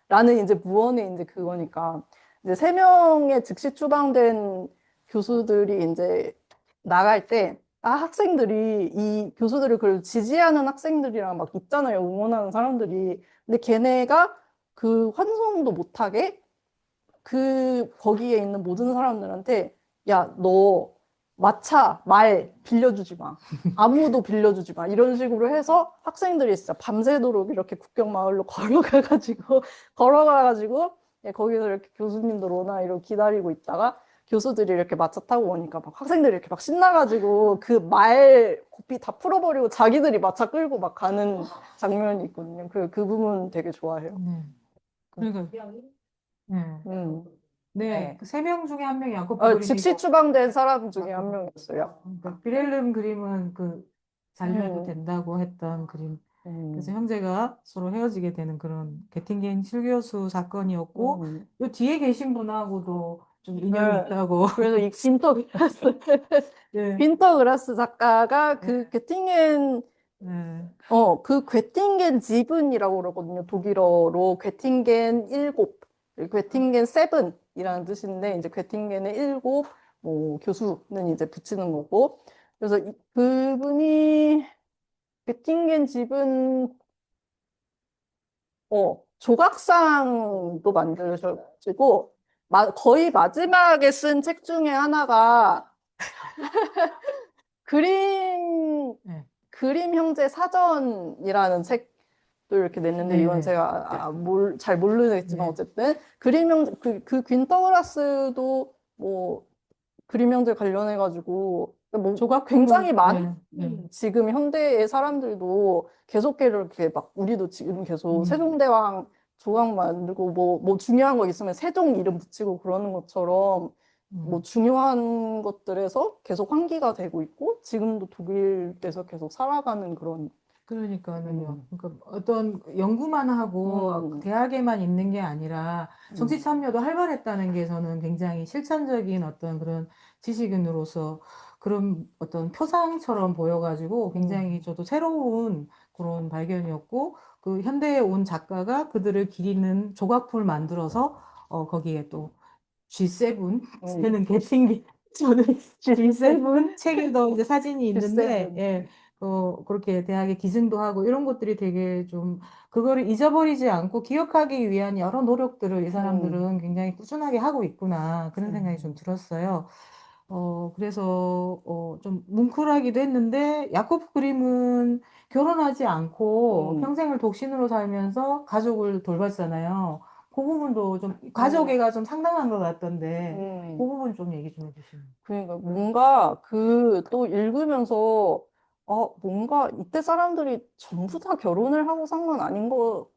라는 이제 무언의 이제 그거니까 이제 3명의 즉시 추방된 교수들이 이제 나갈 때 학생들이 이 교수들을 그걸 지지하는 학생들이랑 막 있잖아요. 응원하는 사람들이. 근데 걔네가 그 환송도 못하게 거기에 있는 모든 사람들한테 야, 너 마차, 말 빌려주지 마. 아무도 빌려주지 마. 이런 식으로 해서 학생들이 진짜 밤새도록 이렇게 국경마을로 걸어가가지고, 예, 거기서 이렇게 교수님들 오나 이러고 기다리고 있다가 교수들이 이렇게 마차 타고 오니까 막 학생들이 이렇게 막 신나가지고 그 말 고삐 다 풀어버리고 자기들이 마차 끌고 막 가는 장면이 있거든요. 그 부분 되게 좋아해요. 네. 그러니까 네. 음. 네, 그 3명 중에 한 명이 야코프 그림이고, 즉시 추방된 사람 중에 한 명이었어요. 그러니까 비렐름 그림은 그 잘려도 음. 된다고 했던 그림. 그래서 음. 형제가 서로 헤어지게 되는 그런 게팅겐 실교수 사건이었고, 음. 요 뒤에 계신 분하고도 좀 인연이 네. 있다고. 그래서 이 네. 빈터 그라스 작가가 그 괴팅겐 네. 그 괴팅겐 지븐이라고 그러거든요. 독일어로 괴팅겐 7, 괴팅겐 세븐이라는 뜻인데 이제 괴팅겐의 7, 뭐 교수는 이제 붙이는 거고. 그래서 그분이 괴팅겐 지븐 조각상도 만들어가지고 거의 마지막에 쓴 책 중에 하나가 그림 네. 그림 형제 사전이라는 책도 이렇게 냈는데 이건 네. 제가 잘 모르겠지만 네. 어쨌든 그림 형제 그 퀸터그라스도 뭐 그림 형제 관련해가지고 뭐 조각 굉장히 네. 많은 네. 지금 현대의 사람들도 계속 이렇게 막 우리도 지금 계속 세종대왕 조각 만들고 뭐 중요한 거 있으면 세종 이름 붙이고 그러는 것처럼 뭐 중요한 것들에서 계속 환기가 되고 있고 지금도 독일에서 계속 살아가는 그런 그러니까는요. 그러니까 어떤 연구만 하고 대학에만 있는 게 아니라 정치 참여도 활발했다는 게 저는 굉장히 실천적인 어떤 그런 지식인으로서 그런 어떤 표상처럼 보여가지고 굉장히 저도 새로운 그런 발견이었고 그 현대에 온 작가가 그들을 기리는 조각품을 만들어서 거기에 또 G7 는 개칭기 저는 G7 책에도 이제 사진이 있는데 G7. 예. 그렇게 대학에 기증도 하고 이런 것들이 되게 좀 그거를 잊어버리지 않고 기억하기 위한 여러 노력들을 이 사람들은 굉장히 꾸준하게 하고 있구나 그런 생각이 좀 들었어요. 그래서 좀 뭉클하기도 했는데 야코프 그림은 결혼하지 않고 평생을 독신으로 살면서 가족을 돌봤잖아요. 그 부분도 좀 가족애가 좀 상당한 것 같던데 그 부분 좀 얘기 좀 해주시면. 그러니까 뭔가 또 읽으면서 뭔가 이때 사람들이 전부 다 결혼을 하고 산 건 아닌 것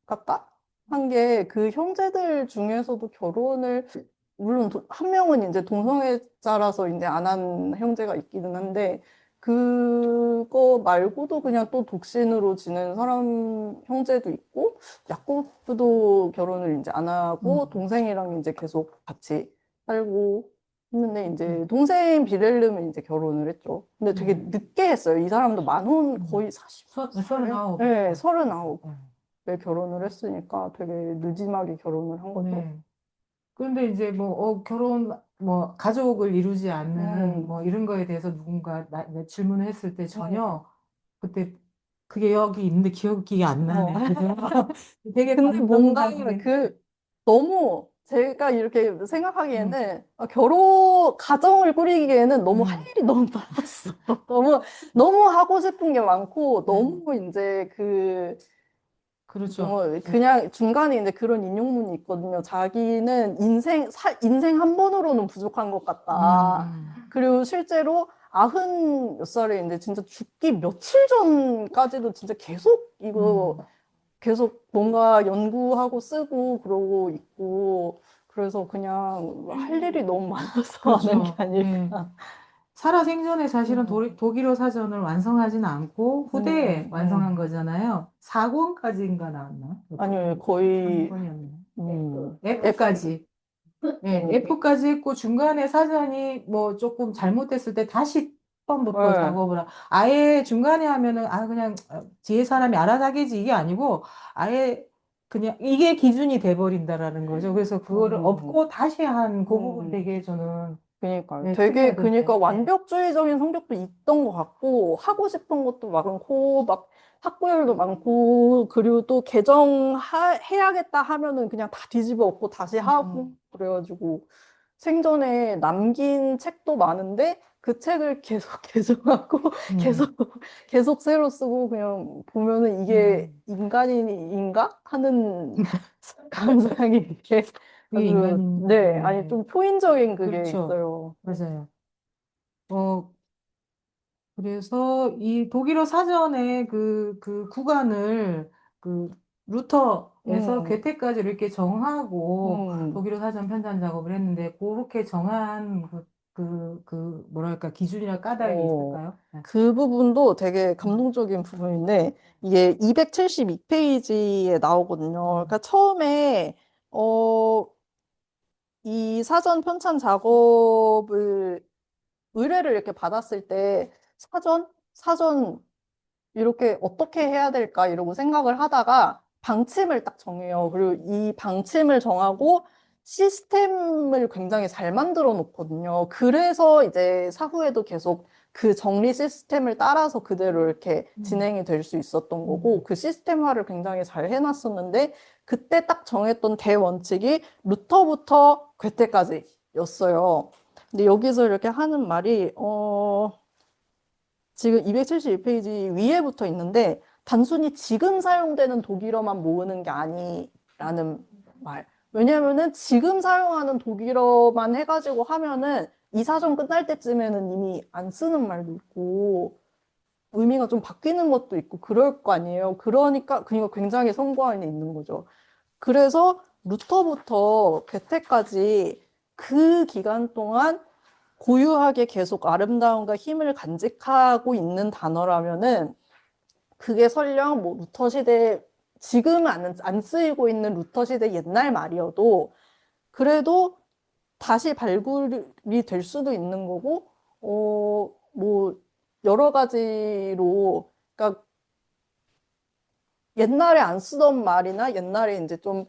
같다? 한 게 그 형제들 중에서도 결혼을 물론 한 명은 이제 동성애자라서 이제 안 한 형제가 있기는 한데 그거 저 말고도 그냥 또 독신으로 지낸 사람 형제도 있고, 야코프도 결혼을 이제 안 하고 동생이랑 이제 계속 같이 살고 했는데 이제 동생 비렐름은 이제 결혼을 했죠. 근데 되게 늦게 했어요. 이 사람도 만혼 거의 40살? 39. 네, 39에 결혼을 했으니까 되게 늦지막이 결혼을 한 거죠. 네. 그런데 이제 뭐 결혼 뭐 가족을 이루지 않는 뭐 이런 거에 대해서 누군가 질문을 했을 때 전혀 그때 그게 여기 있는데 기억이 안 나네. 그래서 되게 근데 뭔가 감동적인. 너무 제가 이렇게 생각하기에는 결혼 가정을 꾸리기에는 너무 할 일이 너무 많았어. 너무 하고 싶은 게 많고 너무 이제 그렇죠. 그냥 중간에 이제 그런 인용문이 있거든요. 자기는 인생 한 번으로는 부족한 것 같다. 그리고 실제로 90몇 살에 이제 진짜 죽기 며칠 전까지도 진짜 계속 이거 계속 뭔가 연구하고 쓰고 그러고 있고 그래서 그냥 할 일이 너무 많아서 하는 게 그렇죠. 아닐까. 살아 생전에 사실은 독일어 사전을 완성하진 않고 후대에 완성한 거잖아요. 4권까지인가 나왔나? 아니요, 거의 3권이었나? F까지. 네, F까지 했고 중간에 사전이 뭐 조금 잘못됐을 때 다시 처음부터 작업을 아예 중간에 하면은 그냥 뒤에 사람이 알아서 하겠지 이게 아니고 아예 그냥 이게 기준이 돼버린다라는 거죠. 그래서 그거를 업고 다시 한 그 부분 되게 저는 그러니까요. 네, 되게 특이하던데. 완벽주의적인 성격도 있던 것 같고 하고 싶은 것도 많고 막 학구열도 많고 그리고 또 개정해야겠다 하면은 그냥 다 뒤집어 엎고 다시 하고 그래가지고 생전에 남긴 책도 많은데 그 책을 계속 개정하고 계속 계속 새로 쓰고 그냥 보면은 이게 인간인가 하는 감상이 이렇게 그게 인간인 네, 아니 좀 초인적인 그게 그렇죠. 있어요. 맞아요. 그래서 이 독일어 사전에 그 구간을 그 루터에서 괴테까지 이렇게 정하고 독일어 사전 편찬 작업을 했는데 그렇게 정한 뭐랄까 기준이나 까닭이 있을까요? 네. 그 부분도 되게 감동적인 부분인데 이게 272페이지에 나오거든요. 그러니까 처음에 이 사전 편찬 작업을 의뢰를 이렇게 받았을 때 사전 이렇게 어떻게 해야 될까 이러고 생각을 하다가 방침을 딱 정해요. 그리고 이 방침을 정하고 시스템을 굉장히 잘 만들어 놓거든요. 그래서 이제 사후에도 계속 그 정리 시스템을 따라서 그대로 이렇게 진행이 될 수 있었던 거고 그 시스템화를 굉장히 잘 해놨었는데 그때 딱 정했던 대원칙이 루터부터 괴테까지였어요. 근데 여기서 이렇게 하는 말이 지금 271페이지 위에 붙어 있는데 단순히 지금 사용되는 독일어만 모으는 게 아니라는 말. 왜냐면은 지금 사용하는 독일어만 해가지고 하면은 이 사전 끝날 때쯤에는 이미 안 쓰는 말도 있고 의미가 좀 바뀌는 것도 있고 그럴 거 아니에요. 그러니까 굉장히 선고안이 있는 거죠. 그래서 루터부터 괴테까지 그 기간 동안 고유하게 계속 아름다움과 힘을 간직하고 있는 단어라면은 그게 설령 뭐 루터 시대 지금은 안 쓰이고 있는 루터 시대 옛날 말이어도 그래도 다시 발굴이 될 수도 있는 거고 뭐 여러 가지로 그러니까 옛날에 안 쓰던 말이나 옛날에 이제 좀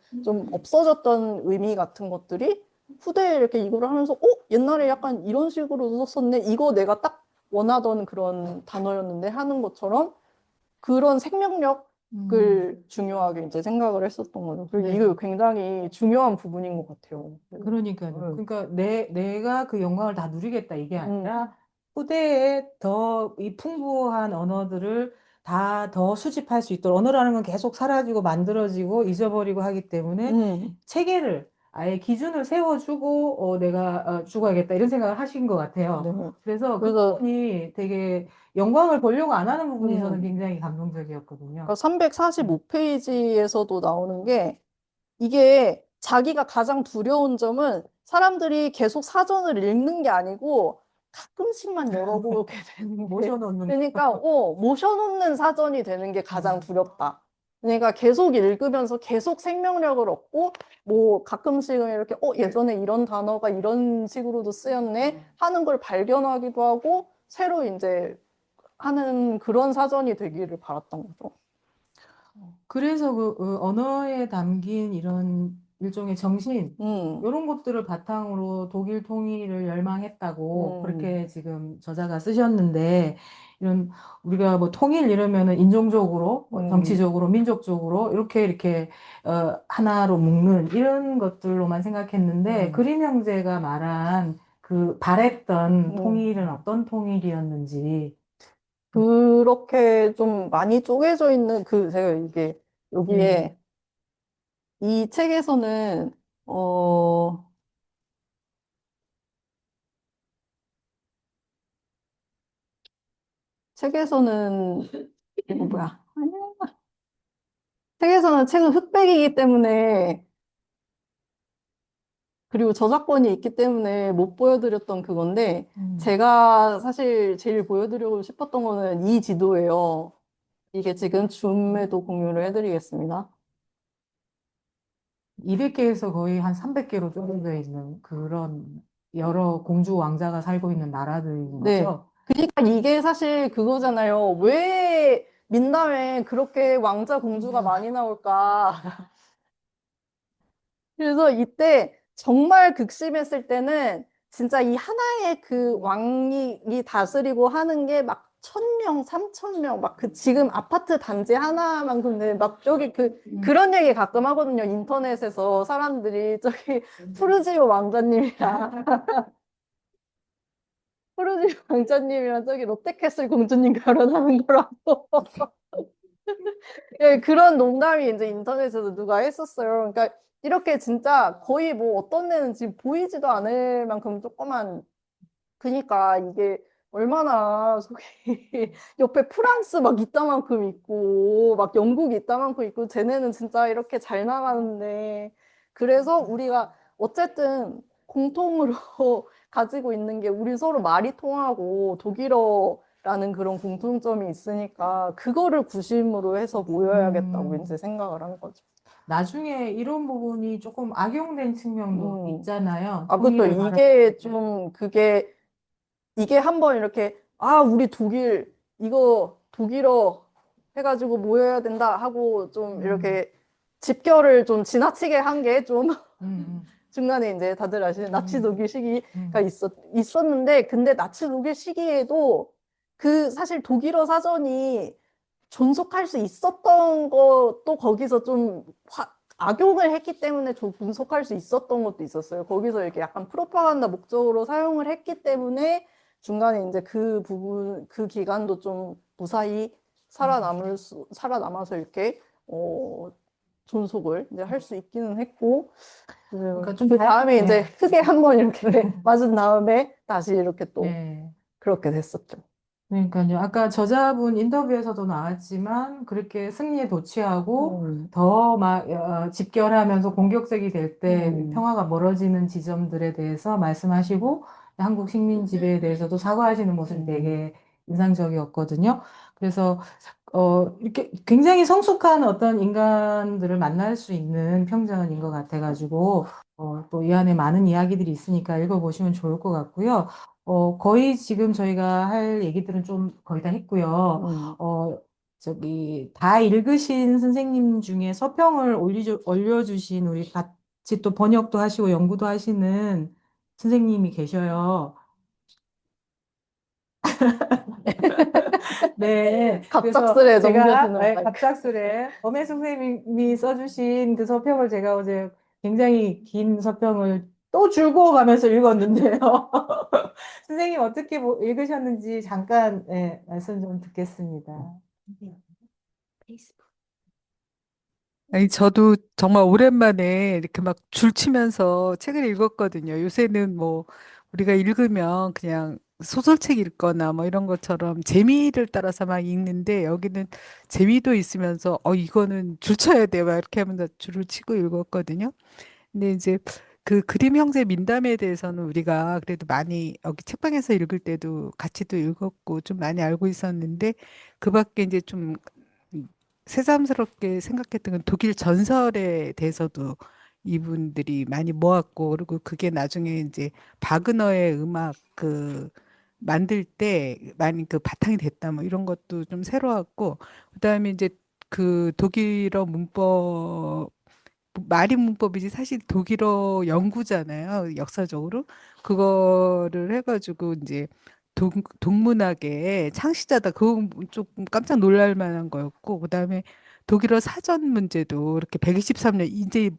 없어졌던 의미 같은 것들이 후대에 이렇게 이거를 하면서 옛날에 약간 이런 식으로 썼었네. 이거 내가 딱 원하던 그런 단어였는데 하는 것처럼 그런 생명력을 중요하게 이제 생각을 했었던 거죠. 그리고 네. 이거 굉장히 중요한 부분인 것 같아요. 그러니까요. 그러니까 내가 그 영광을 다 누리겠다 이게 아니라 후대에 더 이 풍부한 언어들을 다 더 수집할 수 있도록 언어라는 건 계속 사라지고 만들어지고 잊어버리고 하기 때문에 체계를 아예 기준을 세워주고 내가 죽어야겠다 이런 생각을 하신 것 같아요. 네. 그래서 그 부분이 되게 영광을 보려고 안 하는 부분이 저는 굉장히 감동적이었거든요. 그러니까 345페이지에서도 나오는 게 이게 자기가 가장 두려운 점은 사람들이 계속 사전을 읽는 게 아니고 가끔씩만 열어보게 되는 게 모셔놓는 그러니까 모셔놓는 사전이 되는 게 가장 두렵다. 그러니까 계속 읽으면서 계속 생명력을 얻고 뭐 가끔씩은 이렇게 예전에 이런 단어가 이런 식으로도 쓰였네 하는 걸 발견하기도 하고 새로 이제 하는 그런 사전이 되기를 바랐던 거죠. 그래서 그 언어에 담긴 이런 일종의 정신 이런 것들을 바탕으로 독일 통일을 열망했다고 그렇게 지금 저자가 쓰셨는데 이런 우리가 뭐 통일 이러면은 인종적으로 정치적으로 민족적으로 이렇게 하나로 묶는 이런 것들로만 생각했는데 그림 형제가 말한 그 바랬던 통일은 어떤 통일이었는지 그렇게 좀 많이 쪼개져 있는 제가 이게 여기에 이 책에서는 책에서는 이거 뭐야? 아니야. 책은 흑백이기 때문에 그리고 저작권이 있기 때문에 못 보여드렸던 그건데 제가 사실 제일 보여드리고 싶었던 거는 이 지도예요. 이게 지금 줌에도 공유를 해드리겠습니다. 200개에서 거의 한 300개로 쪼개져 있는 그런 여러 공주 왕자가 살고 있는 나라들인 네. 거죠. 그러니까 이게 사실 그거잖아요. 왜 민담에 그렇게 왕자 공주가 많이 나올까? 그래서 이때 정말 극심했을 때는 진짜 이 하나의 그 왕이 다스리고 하는 게 막 1,000명, 3,000명, 막 그 지금 아파트 단지 하나만큼 막 저기 그런 얘기 가끔 하거든요. 인터넷에서 사람들이 저기 푸르지오 왕자님이랑 푸르지오 왕자님이랑 저기 롯데캐슬 공주님 결혼하는 거라고. 예, 그런 농담이 이제 인터넷에서 누가 했었어요. 그러니까 이렇게 진짜 거의 뭐 어떤 데는 지금 보이지도 않을 만큼 조그만, 그니까 이게 얼마나 속이 옆에 프랑스 막 이따만큼 있고 막 영국 이따만큼 있고 쟤네는 진짜 이렇게 잘 나가는데 그래서 우리가 어쨌든 공통으로 가지고 있는 게 우리 서로 말이 통하고 독일어라는 그런 공통점이 있으니까 그거를 구심으로 해서 모여야겠다고 이제 생각을 한 거죠. 나중에 이런 부분이 조금 악용된 측면도 있잖아요. 그것도 통일을 말할 이게 때. 좀 이게 한번 이렇게 우리 이거 독일어 해가지고 모여야 된다 하고 좀 이렇게 집결을 좀 지나치게 한 게 좀 중간에 이제 다들 아시는 나치 독일 시기가 있었는데 근데 나치 독일 시기에도 사실 독일어 사전이 존속할 수 있었던 것도 거기서 좀 악용을 했기 때문에 좀 분석할 수 있었던 것도 있었어요. 거기서 이렇게 약간 프로파간다 목적으로 사용을 했기 때문에 중간에 이제 그 부분, 그 기간도 좀 무사히 살아남아서 이렇게, 존속을 이제 할 수 있기는 했고, 그러니까 좀 그 다음에 다양해. 이제 크게 한번 이렇게 맞은 다음에 다시 이렇게 또 네. 그렇게 됐었죠. 그러니까요. 아까 저자분 인터뷰에서도 나왔지만 그렇게 승리에 도취하고 더 막 집결하면서 공격적이 될 때 평화가 멀어지는 지점들에 대해서 말씀하시고 한국 식민 지배에 대해서도 사과하시는 모습이 되게 인상적이었거든요. 그래서 이렇게 굉장히 성숙한 어떤 인간들을 만날 수 있는 평전인 것 같아가지고 또 이 안에 많은 이야기들이 있으니까 읽어보시면 좋을 것 같고요. 거의 지금 저희가 할 얘기들은 좀 거의 다 했고요. 다 읽으신 선생님 중에 서평을 올려주신 우리 같이 또 번역도 하시고 연구도 하시는 선생님이 계셔요. 네. 그래서 갑작스레 제가 넘겨주는 마이크. 갑작스레 엄혜 선생님이 써주신 그 서평을 제가 어제 굉장히 긴 서평을 또 줄고 가면서 읽었는데요. 선생님 어떻게 읽으셨는지 잠깐 말씀 좀 듣겠습니다. 페이스북. 아니, 저도 정말 오랜만에 이렇게 막 줄치면서 책을 읽었거든요. 요새는 뭐, 우리가 읽으면 그냥 소설책 읽거나 뭐 이런 것처럼 재미를 따라서 막 읽는데, 여기는 재미도 있으면서, 이거는 줄쳐야 돼. 막 이렇게 하면서 줄을 치고 읽었거든요. 근데 이제 그 그림 형제 민담에 대해서는 우리가 그래도 많이 여기 책방에서 읽을 때도 같이도 읽었고 좀 많이 알고 있었는데 그 밖에 이제 좀 새삼스럽게 생각했던 건 독일 전설에 대해서도 이분들이 많이 모았고 그리고 그게 나중에 이제 바그너의 음악 그 만들 때 많이 그 바탕이 됐다 뭐 이런 것도 좀 새로웠고 그다음에 이제 그 독일어 문법 말인 문법이지 사실 독일어 연구잖아요. 역사적으로 그거를 해가지고 이제 동문학의 창시자다. 그거 조금 깜짝 놀랄 만한 거였고 그다음에 독일어 사전 문제도 이렇게 123년 이제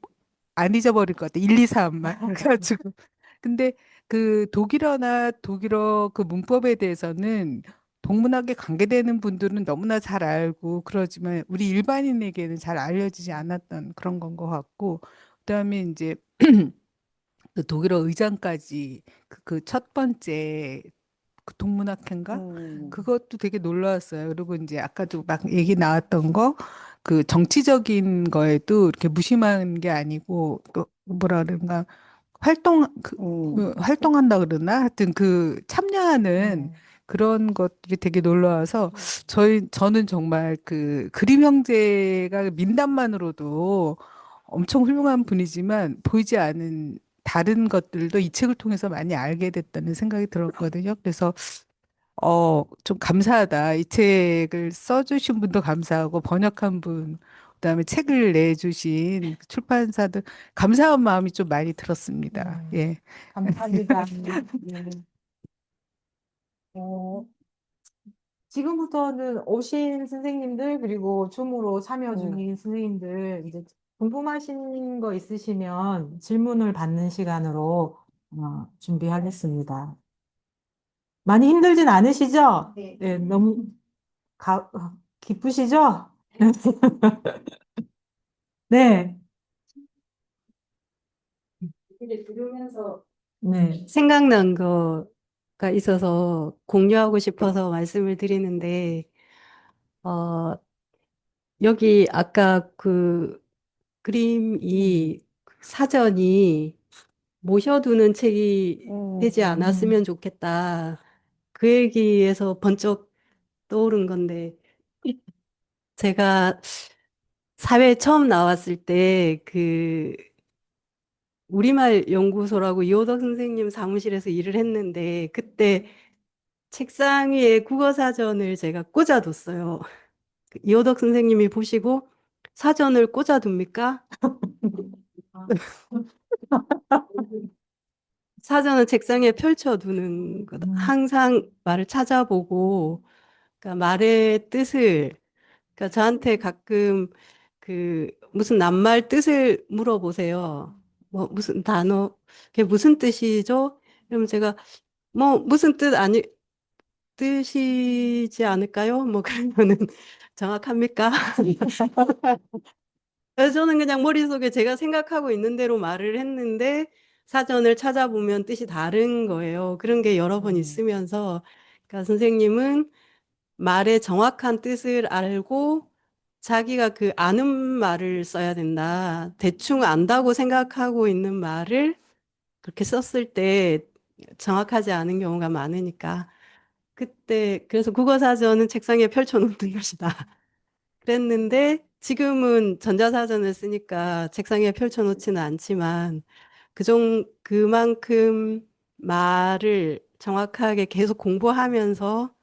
안 잊어버릴 것 같아. 1, 2, 3만 해가지고. 근데 그 독일어나 독일어 그 문법에 대해서는 동문학에 관계되는 분들은 너무나 잘 알고 그러지만 우리 일반인에게는 잘 알려지지 않았던 그런 건 것 같고 그다음에 이제 그 독일어 의장까지 그 첫 번째 그 동문학회인가? 그것도 되게 놀라웠어요. 그리고 이제 아까도 막 얘기 나왔던 거, 그 정치적인 거에도 이렇게 무심한 게 아니고, 그 뭐라 그런가, 활동한다 그러나? 하여튼 그 참여하는 그런 것들이 되게 놀라워서 저는 정말 그 그림 형제가 민담만으로도 엄청 훌륭한 분이지만 보이지 않은 다른 것들도 이 책을 통해서 많이 알게 됐다는 생각이 들었거든요. 그래서 좀 감사하다. 이 책을 써주신 분도 감사하고 번역한 분, 그다음에 책을 내주신 출판사들 감사한 마음이 좀 많이 들었습니다. 예. 감사합니다. 네. 어, 지금부터는 오신 선생님들 그리고 줌으로 참여 중인 선생님들 이제 궁금하신 거 있으시면 질문을 받는 시간으로 준비하겠습니다. 많이 힘들진 않으시죠? 네, 너무 기쁘시죠? 네. 들으면서 네. 생각난 거가 있어서 공유하고 싶어서 말씀을 드리는데, 어, 여기 아까 그 그림이 사전이 모셔두는 책이 되지 않았으면 좋겠다. 그 얘기에서 번쩍 떠오른 건데, 제가 사회에 처음 나왔을 때 그 우리말 연구소라고 이호덕 선생님 사무실에서 일을 했는데 그때 책상 위에 국어사전을 제가 꽂아뒀어요. 이호덕 선생님이 보시고 사전을 꽂아둡니까? 사전은 책상에 펼쳐두는 거다. 항상 말을 찾아보고, 그러니까 말의 뜻을, 그러니까 저한테 가끔 그 무슨 낱말 뜻을 물어보세요. 뭐 무슨 단어, 그게 무슨 뜻이죠? 그러면 제가 뭐 무슨 뜻이지 않을까요? 뭐 그러면은 정확합니까? 그래서 저는 그냥 머릿속에 제가 생각하고 있는 대로 말을 했는데 사전을 찾아보면 뜻이 다른 거예요. 그런 게 여러 번 있으면서 그러니까 선생님은 말의 정확한 뜻을 알고 자기가 그 아는 말을 써야 된다. 대충 안다고 생각하고 있는 말을 그렇게 썼을 때 정확하지 않은 경우가 많으니까 그때 그래서 국어사전은 책상에 펼쳐놓는 것이다. 그랬는데 지금은 전자사전을 쓰니까 책상에 펼쳐놓지는 않지만 그만큼 말을 정확하게 계속 공부하면서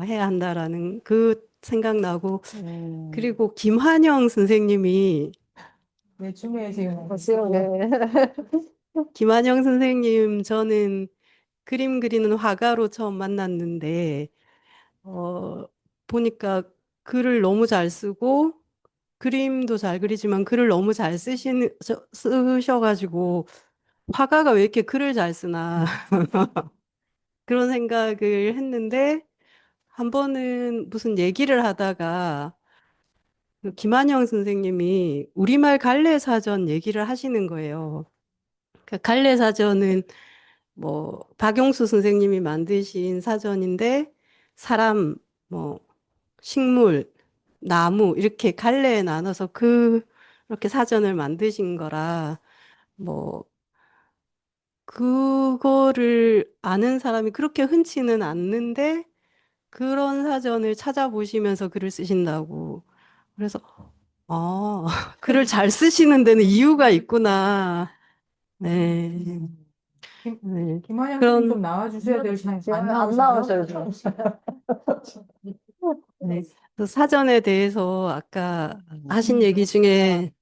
해야 한다라는 그 생각나고 그리고 김환영 선생님이 네, 줌에 지금 김환영 선생님 저는 그림 그리는 화가로 처음 만났는데 보니까 글을 너무 잘 쓰고 그림도 잘 그리지만 글을 너무 잘 쓰셔가지고 화가가 왜 이렇게 글을 잘 쓰나 그런 생각을 했는데 한 번은 무슨 얘기를 하다가 그 김한영 선생님이 우리말 갈래사전 얘기를 하시는 거예요. 그 갈래사전은 뭐 박용수 선생님이 만드신 사전인데 사람, 뭐 식물, 나무 이렇게 갈래에 나눠서 그렇게 사전을 만드신 거라 뭐 그거를 아는 사람이 그렇게 흔치는 않는데 그런 사전을 찾아보시면서 글을 쓰신다고. 그래서 아, 글을 잘 쓰시는 데는 이유가 있구나. 네. 네. 김한영 선생님 그런 좀 나와주셔야 될 텐데 안 안 나오셔요? 나오셔요. 네. 그래서 사전에 대해서 아까 하신 얘기 중에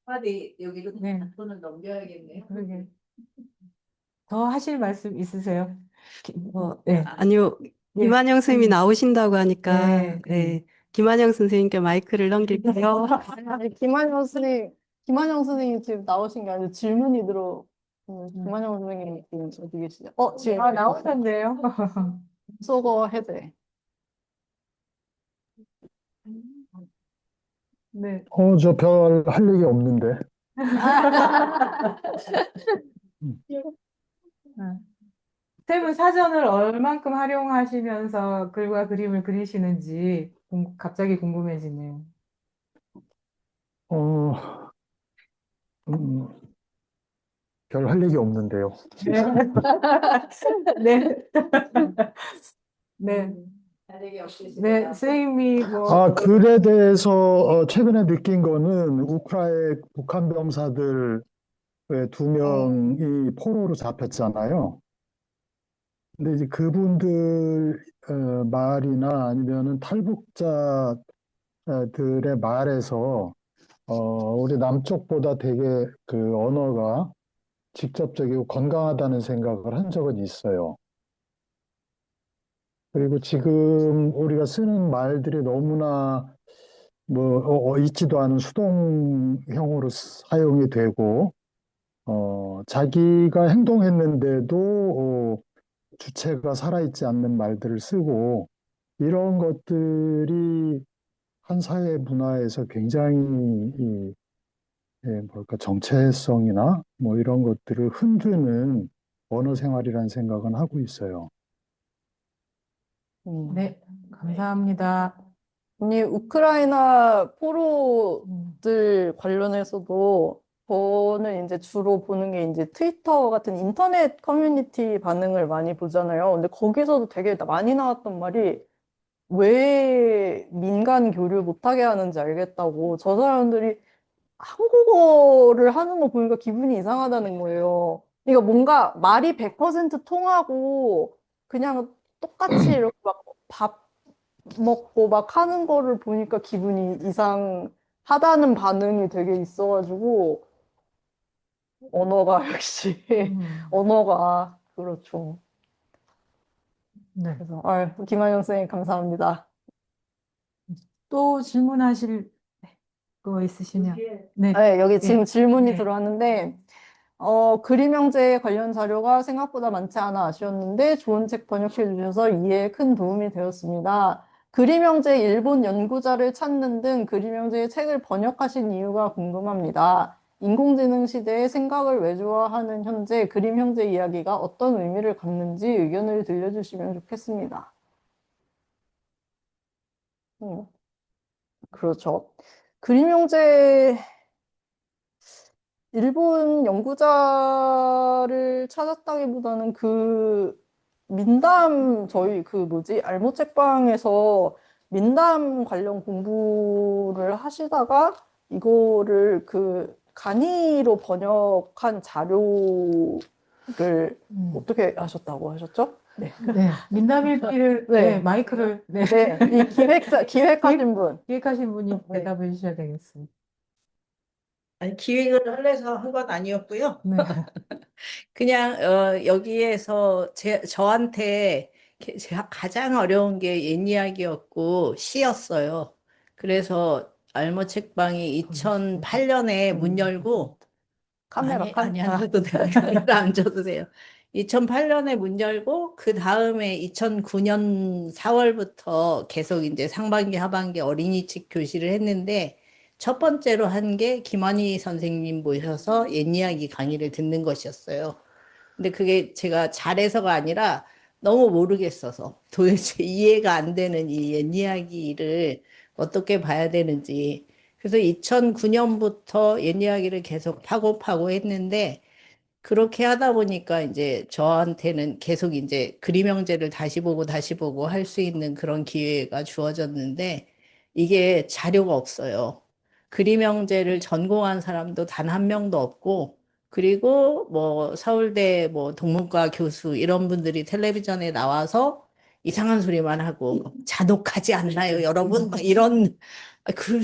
한마디 여기로 네. 돈을 넘겨야겠네요. 그러게. 더 하실 말씀 있으세요? 네. 아니요. 예. 김한영 선생님이 나오신다고 하니까 네. 네. 김한영 선생님께 마이크를 넘길게요. 아니, 김한영 선생님 지금 나오신 게 아니라 질문이 김한영 선생님 지금 어디 계시죠? 지금 나오셨네요. 속어 해제. 네. 저 별 할 얘기 없는데. 쌤은 사전을 얼만큼 활용하시면서 글과 그림을 그리시는지 갑자기 궁금해지네요. 어, 음, 별 할 얘기 없는데요. 네. 네. 달리기 없으시다. 네. 선생님이 뭐, 글에 대해서 최근에 느낀 거는 북한 병사들 두 명이 포로로 잡혔잖아요. 근데 이제 그분들 말이나 아니면은 탈북자들의 말에서 우리 남쪽보다 되게 그 언어가 직접적이고 건강하다는 생각을 한 적은 있어요. 그리고 지금 우리가 쓰는 말들이 너무나 있지도 않은 수동형으로 사용이 되고, 자기가 행동했는데도 주체가 살아있지 않는 말들을 쓰고, 이런 것들이 한 사회 문화에서 굉장히 정체성이나 뭐 이런 것들을 흔드는 언어 생활이라는 생각은 하고 있어요. 네. 감사합니다. 아니, 우크라이나 포로들 관련해서도 저는 이제 주로 보는 게 이제 트위터 같은 인터넷 커뮤니티 반응을 많이 보잖아요. 근데 거기서도 되게 많이 나왔던 말이 왜 민간 교류 못하게 하는지 알겠다고. 저 사람들이 한국어를 하는 거 보니까 기분이 이상하다는 거예요. 그러니까 뭔가 말이 100% 통하고 그냥 똑같이 이렇게 막 밥 먹고 막 하는 거를 보니까 기분이 이상하다는 반응이 되게 있어가지고 언어가 역시 언어가 그렇죠. 네. 그래서 김한영 선생님 감사합니다. 또 질문하실 거 있으시면. 네. 네, 여기 지금 질문이 네. 들어왔는데 그림 형제 관련 자료가 생각보다 많지 않아 아쉬웠는데 좋은 책 번역해 주셔서 이해에 큰 도움이 되었습니다. 그림 형제 일본 연구자를 찾는 등 그림 형제의 책을 번역하신 이유가 궁금합니다. 인공지능 시대에 생각을 외주화하는 현재 그림 형제 이야기가 어떤 의미를 갖는지 의견을 들려주시면 좋겠습니다. 그렇죠. 그림 형제 일본 연구자를 찾았다기보다는 저희 알못 책방에서 민담 관련 공부를 하시다가 이거를 간이로 번역한 자료를 어떻게 하셨다고 하셨죠? 네. 네. 민담일기를, 네. 네. 마이크를, 네. 네, 이 기획하신 분. 기획하신 분이 네. 대답해 주셔야 되겠습니다. 아니, 기획을 하려서 한 건 아니었고요. 네. 그냥 여기에서 저한테 제가 가장 어려운 게 옛 이야기였고 시였어요. 그래서 알모 책방이 2008년에 문 열고 아니 안 줘도 돼요. 카메라 안 줘도 돼요. 2008년에 문 열고 그 다음에 2009년 4월부터 계속 이제 상반기 하반기 어린이집 교실을 했는데 첫 번째로 한 게 김환희 선생님 모셔서 옛 이야기 강의를 듣는 것이었어요. 근데 그게 제가 잘해서가 아니라 너무 모르겠어서 도대체 이해가 안 되는 이 옛 이야기를 어떻게 봐야 되는지. 그래서 2009년부터 옛 이야기를 계속 파고 했는데 그렇게 하다 보니까 이제 저한테는 계속 이제 그림 형제를 다시 보고 할 수 있는 그런 기회가 주어졌는데 이게 자료가 없어요. 그림 형제를 전공한 사람도 단 한 명도 없고 그리고 뭐 서울대 뭐 동문과 교수 이런 분들이 텔레비전에 나와서 이상한 소리만 하고 잔혹하지 않나요, 여러분? 막 이런 아, 그,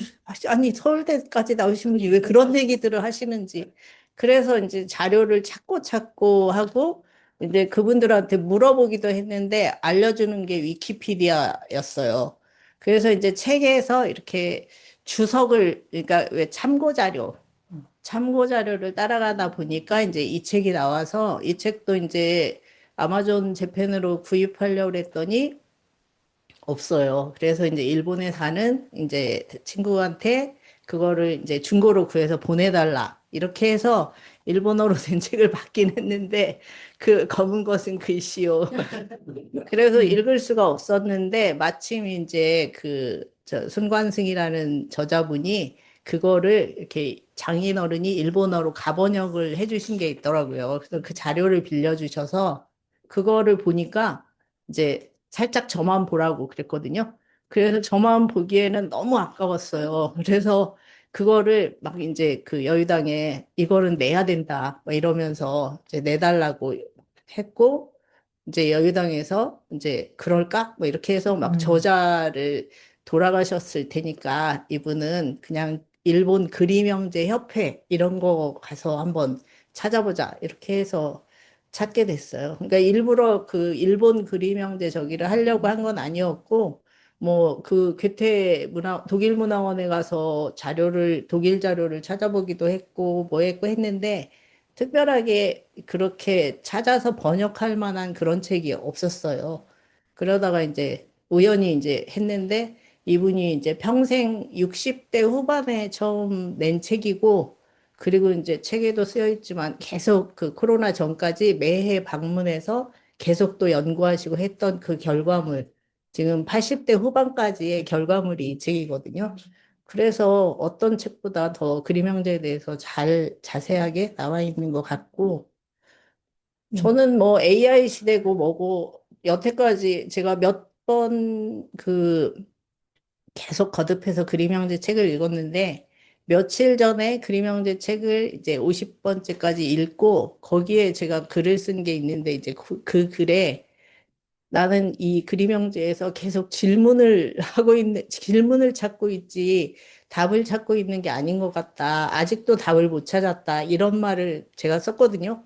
아니 서울대까지 나오신 분이 왜 그런 얘기들을 하시는지 그래서 이제 자료를 찾고 하고 이제 그분들한테 물어보기도 했는데 알려주는 게 위키피디아였어요. 그래서 이제 책에서 이렇게 주석을 그러니까 왜 참고 자료를 따라가다 보니까 이제 이 책이 나와서 이 책도 이제 아마존 재팬으로 구입하려고 했더니 없어요. 그래서 이제 일본에 사는 이제 친구한테 그거를 이제 중고로 구해서 보내달라. 이렇게 해서 일본어로 된 책을 받긴 했는데 그 검은 것은 글씨요. 그래서 읽을 수가 없었는데 마침 이제 저 손관승이라는 저자분이 그거를 이렇게 장인어른이 일본어로 가번역을 해주신 게 있더라고요. 그래서 그 자료를 빌려주셔서 그거를 보니까 이제 살짝 저만 보라고 그랬거든요. 그래서 저만 보기에는 너무 아까웠어요. 그래서 그거를 막 이제 그 여의당에 이거는 내야 된다. 막 이러면서 이제 내달라고 했고, 이제 여의당에서 이제 그럴까? 뭐 이렇게 해서 막 저자를 돌아가셨을 테니까 이분은 그냥 일본 그림형제 협회 이런 거 가서 한번 찾아보자. 이렇게 해서 찾게 됐어요. 그러니까 일부러 그 일본 그림형제 저기를 하려고 한 건 아니었고, 뭐 그 독일 문화원에 가서 독일 자료를 찾아보기도 했고, 뭐 했고 했는데, 특별하게 그렇게 찾아서 번역할 만한 그런 책이 없었어요. 그러다가 이제 우연히 이제 했는데, 이분이 이제 평생 60대 후반에 처음 낸 책이고, 그리고 이제 책에도 쓰여 있지만 계속 그 코로나 전까지 매해 방문해서 계속 또 연구하시고 했던 그 결과물, 지금 80대 후반까지의 결과물이 이 책이거든요. 그래서 어떤 책보다 더 그림 형제에 대해서 자세하게 나와 있는 것 같고, 저는 뭐 AI 시대고 뭐고, 여태까지 제가 몇 번 계속 거듭해서 그림 형제 책을 읽었는데 며칠 전에 그림 형제 책을 이제 50번째까지 읽고 거기에 제가 글을 쓴 게 있는데 이제 그 글에 나는 이 그림 형제에서 계속 질문을 찾고 있지 답을 찾고 있는 게 아닌 것 같다. 아직도 답을 못 찾았다. 이런 말을 제가 썼거든요.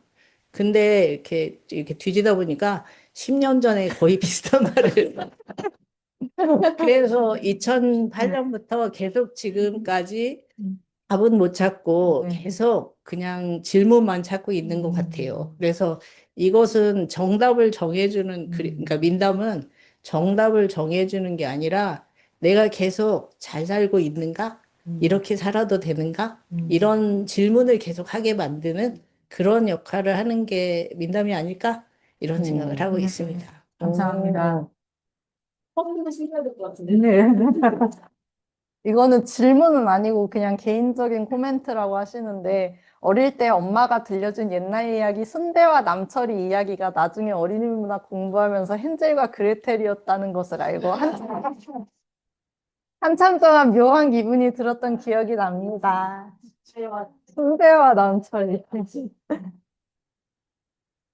근데 이렇게 뒤지다 보니까 10년 전에 거의 비슷한 말을 그래서 2008년부터 계속 지금까지 답은 못 찾고 계속 그냥 질문만 찾고 있는 것 같아요. 그래서 이것은 그러니까 민담은 정답을 정해주는 게 아니라 내가 계속 잘 살고 있는가? 이렇게 살아도 되는가? 이런 질문을 계속 하게 만드는 그런 역할을 하는 게 민담이 아닐까? 이런 생각을 하고 있습니다. 감사합니다. 처음 신기해야 될 것 같은데. 네. 이거는 질문은 아니고 그냥 개인적인 코멘트라고 하시는데 어릴 때 엄마가 들려준 옛날 이야기 순대와 남철이 이야기가 나중에 어린이 문학 공부하면서 헨젤과 그레텔이었다는 것을 알고 한참 동안 묘한 기분이 들었던 기억이 납니다. 순대와 남철이.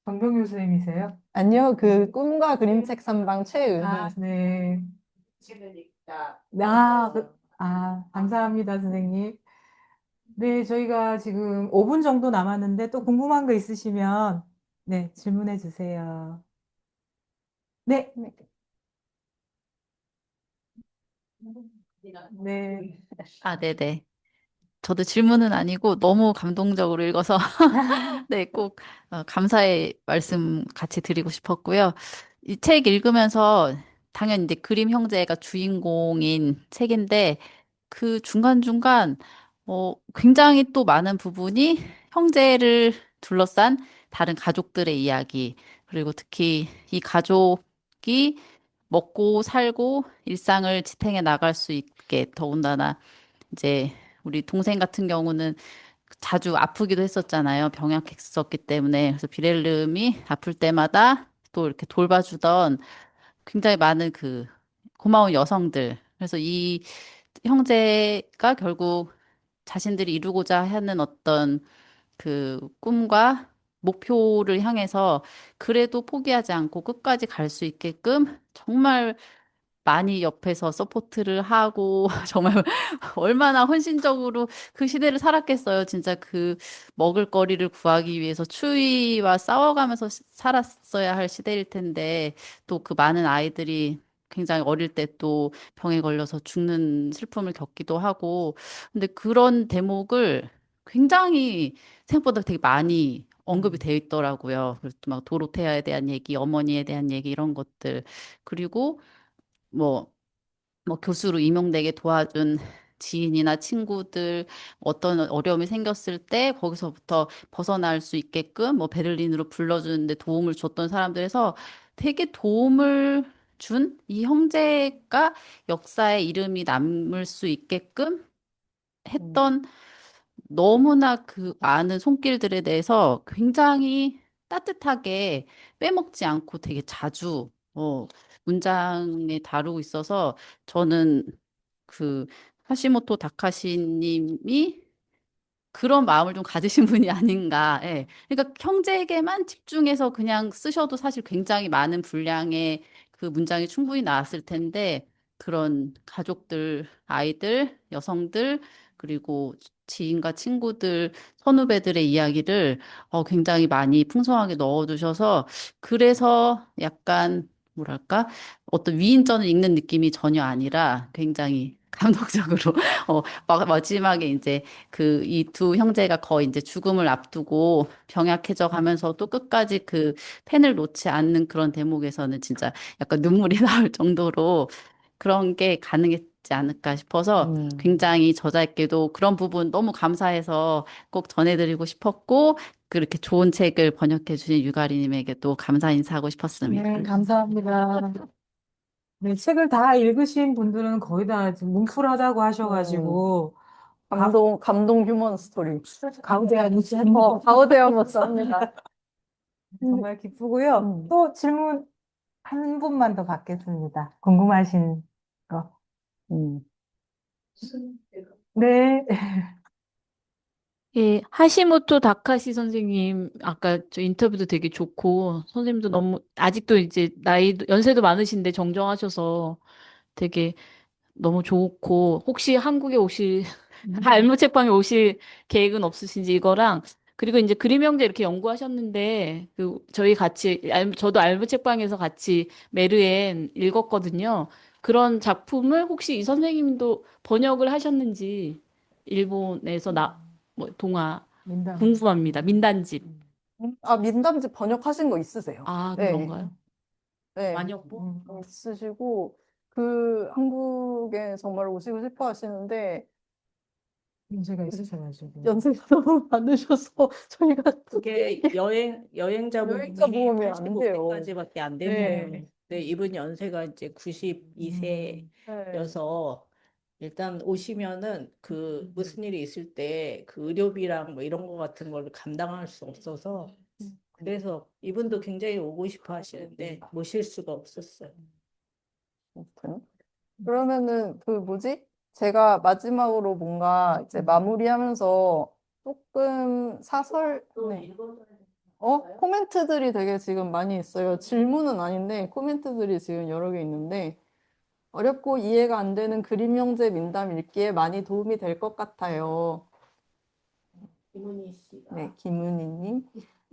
정병규 선생님이세요? 아니요, 그 꿈과 그림책 선방 최은희. 아, 네. 책을 읽다. 감사합니다, 선생님. 네, 저희가 지금 5분 정도 남았는데 또 궁금한 거 있으시면 네, 질문해 주세요. 네. 네. 네네. 저도 질문은 아니고 너무 감동적으로 읽어서 네, 꼭 감사의 말씀 같이 드리고 싶었고요. 이 책 읽으면서 당연히 이제 그림 형제가 주인공인 책인데 그 중간중간 굉장히 또 많은 부분이 형제를 둘러싼 다른 가족들의 이야기 그리고 특히 이 가족이 먹고 살고 일상을 지탱해 나갈 수 있게 더군다나 이제 우리 동생 같은 경우는 자주 아프기도 했었잖아요. 병약했었기 때문에. 그래서 비렐름이 아플 때마다 또 이렇게 돌봐주던 굉장히 많은 그 고마운 여성들. 그래서 이 형제가 결국 자신들이 이루고자 하는 어떤 그 꿈과 목표를 향해서 그래도 포기하지 않고 끝까지 갈 수 있게끔 정말 많이 옆에서 서포트를 하고 정말 얼마나 헌신적으로 그 시대를 살았겠어요. 진짜 그 먹을거리를 구하기 위해서 추위와 싸워가면서 살았어야 할 시대일 텐데 또 그 많은 아이들이 굉장히 어릴 때 또 병에 걸려서 죽는 슬픔을 겪기도 하고 근데 그런 대목을 굉장히 생각보다 되게 많이 언급이 되어 있더라고요. 그래서 또막 도로테아에 대한 얘기, 어머니에 대한 얘기 이런 것들 그리고 뭐 교수로 임용되게 도와준 지인이나 친구들 어떤 어려움이 생겼을 때 거기서부터 벗어날 수 있게끔 뭐 베를린으로 불러주는데 도움을 줬던 사람들에서 되게 도움을 준 이 형제가 역사에 이름이 남을 수 있게끔 했던 너무나 그 많은 손길들에 대해서 굉장히 따뜻하게 빼먹지 않고 되게 자주 문장에 다루고 있어서 저는 그 하시모토 다카시 님이 그런 마음을 좀 가지신 분이 아닌가. 예. 그러니까 형제에게만 집중해서 그냥 쓰셔도 사실 굉장히 많은 분량의 그 문장이 충분히 나왔을 텐데 그런 가족들, 아이들, 여성들, 그리고 지인과 친구들, 선후배들의 이야기를 굉장히 많이 풍성하게 넣어두셔서 그래서 약간 뭐랄까 어떤 위인전을 읽는 느낌이 전혀 아니라 굉장히 감동적으로 마지막에 이제 그 이 두 형제가 거의 이제 죽음을 앞두고 병약해져 가면서도 끝까지 그 펜을 놓지 않는 그런 대목에서는 진짜 약간 눈물이 나올 정도로 그런 게 가능했지 않을까 싶어서 굉장히 저자께도 그런 부분 너무 감사해서 꼭 전해드리고 싶었고 그렇게 좋은 책을 번역해 주신 유가리님에게도 감사 인사하고 싶었습니다. 네, 감사합니다. 네, 책을 다 읽으신 분들은 거의 다 지금 뭉클하다고 하셔가지고, 감동 휴먼 스토리. 가우디안이 가우대한 멋습니다. 정말 기쁘고요. 또 질문 한 분만 더 받겠습니다. 궁금하신 거. 네. 예, 하시모토 다카시 선생님, 아까 저 인터뷰도 되게 좋고, 선생님도 너무, 아직도 이제 연세도 많으신데 정정하셔서 되게 너무 좋고, 혹시 한국에 알무책방에 오실 계획은 없으신지 이거랑, 그리고 이제 그림 형제 이렇게 연구하셨는데, 저희 같이, 저도 알무책방에서 같이 메르엔 읽었거든요. 그런 작품을 혹시 이 선생님도 번역을 하셨는지, 일본에서 동화, 민담. 궁금합니다. 민단집. 민담집 번역하신 거 있으세요? 아, 네. 그런가요? 네. 만역본? 있으시고, 한국에 정말 오시고 싶어 하시는데, 문제가 있으셔가지고. 연세가 너무 많으셔서 저희가 그게 여행자 여행자 보험이 안 돼요. 85세까지밖에 안 되는 네, 이분 연세가 이제 92세여서 일단 오시면은 그 무슨 일이 있을 때 그 의료비랑 뭐 이런 거 같은 걸 감당할 수 없어서 그래서 이분도 굉장히 오고 싶어 하시는데 모실 수가 없었어요. 그러면은 제가 마지막으로 뭔가 이제 마무리하면서 조금 코멘트들이 되게 지금 많이 있어요. 질문은 아닌데 코멘트들이 지금 여러 개 있는데 어렵고 이해가 안 되는 그림 형제 민담 읽기에 많이 도움이 될 것 같아요. 김은희 씨가 네, 김은희님.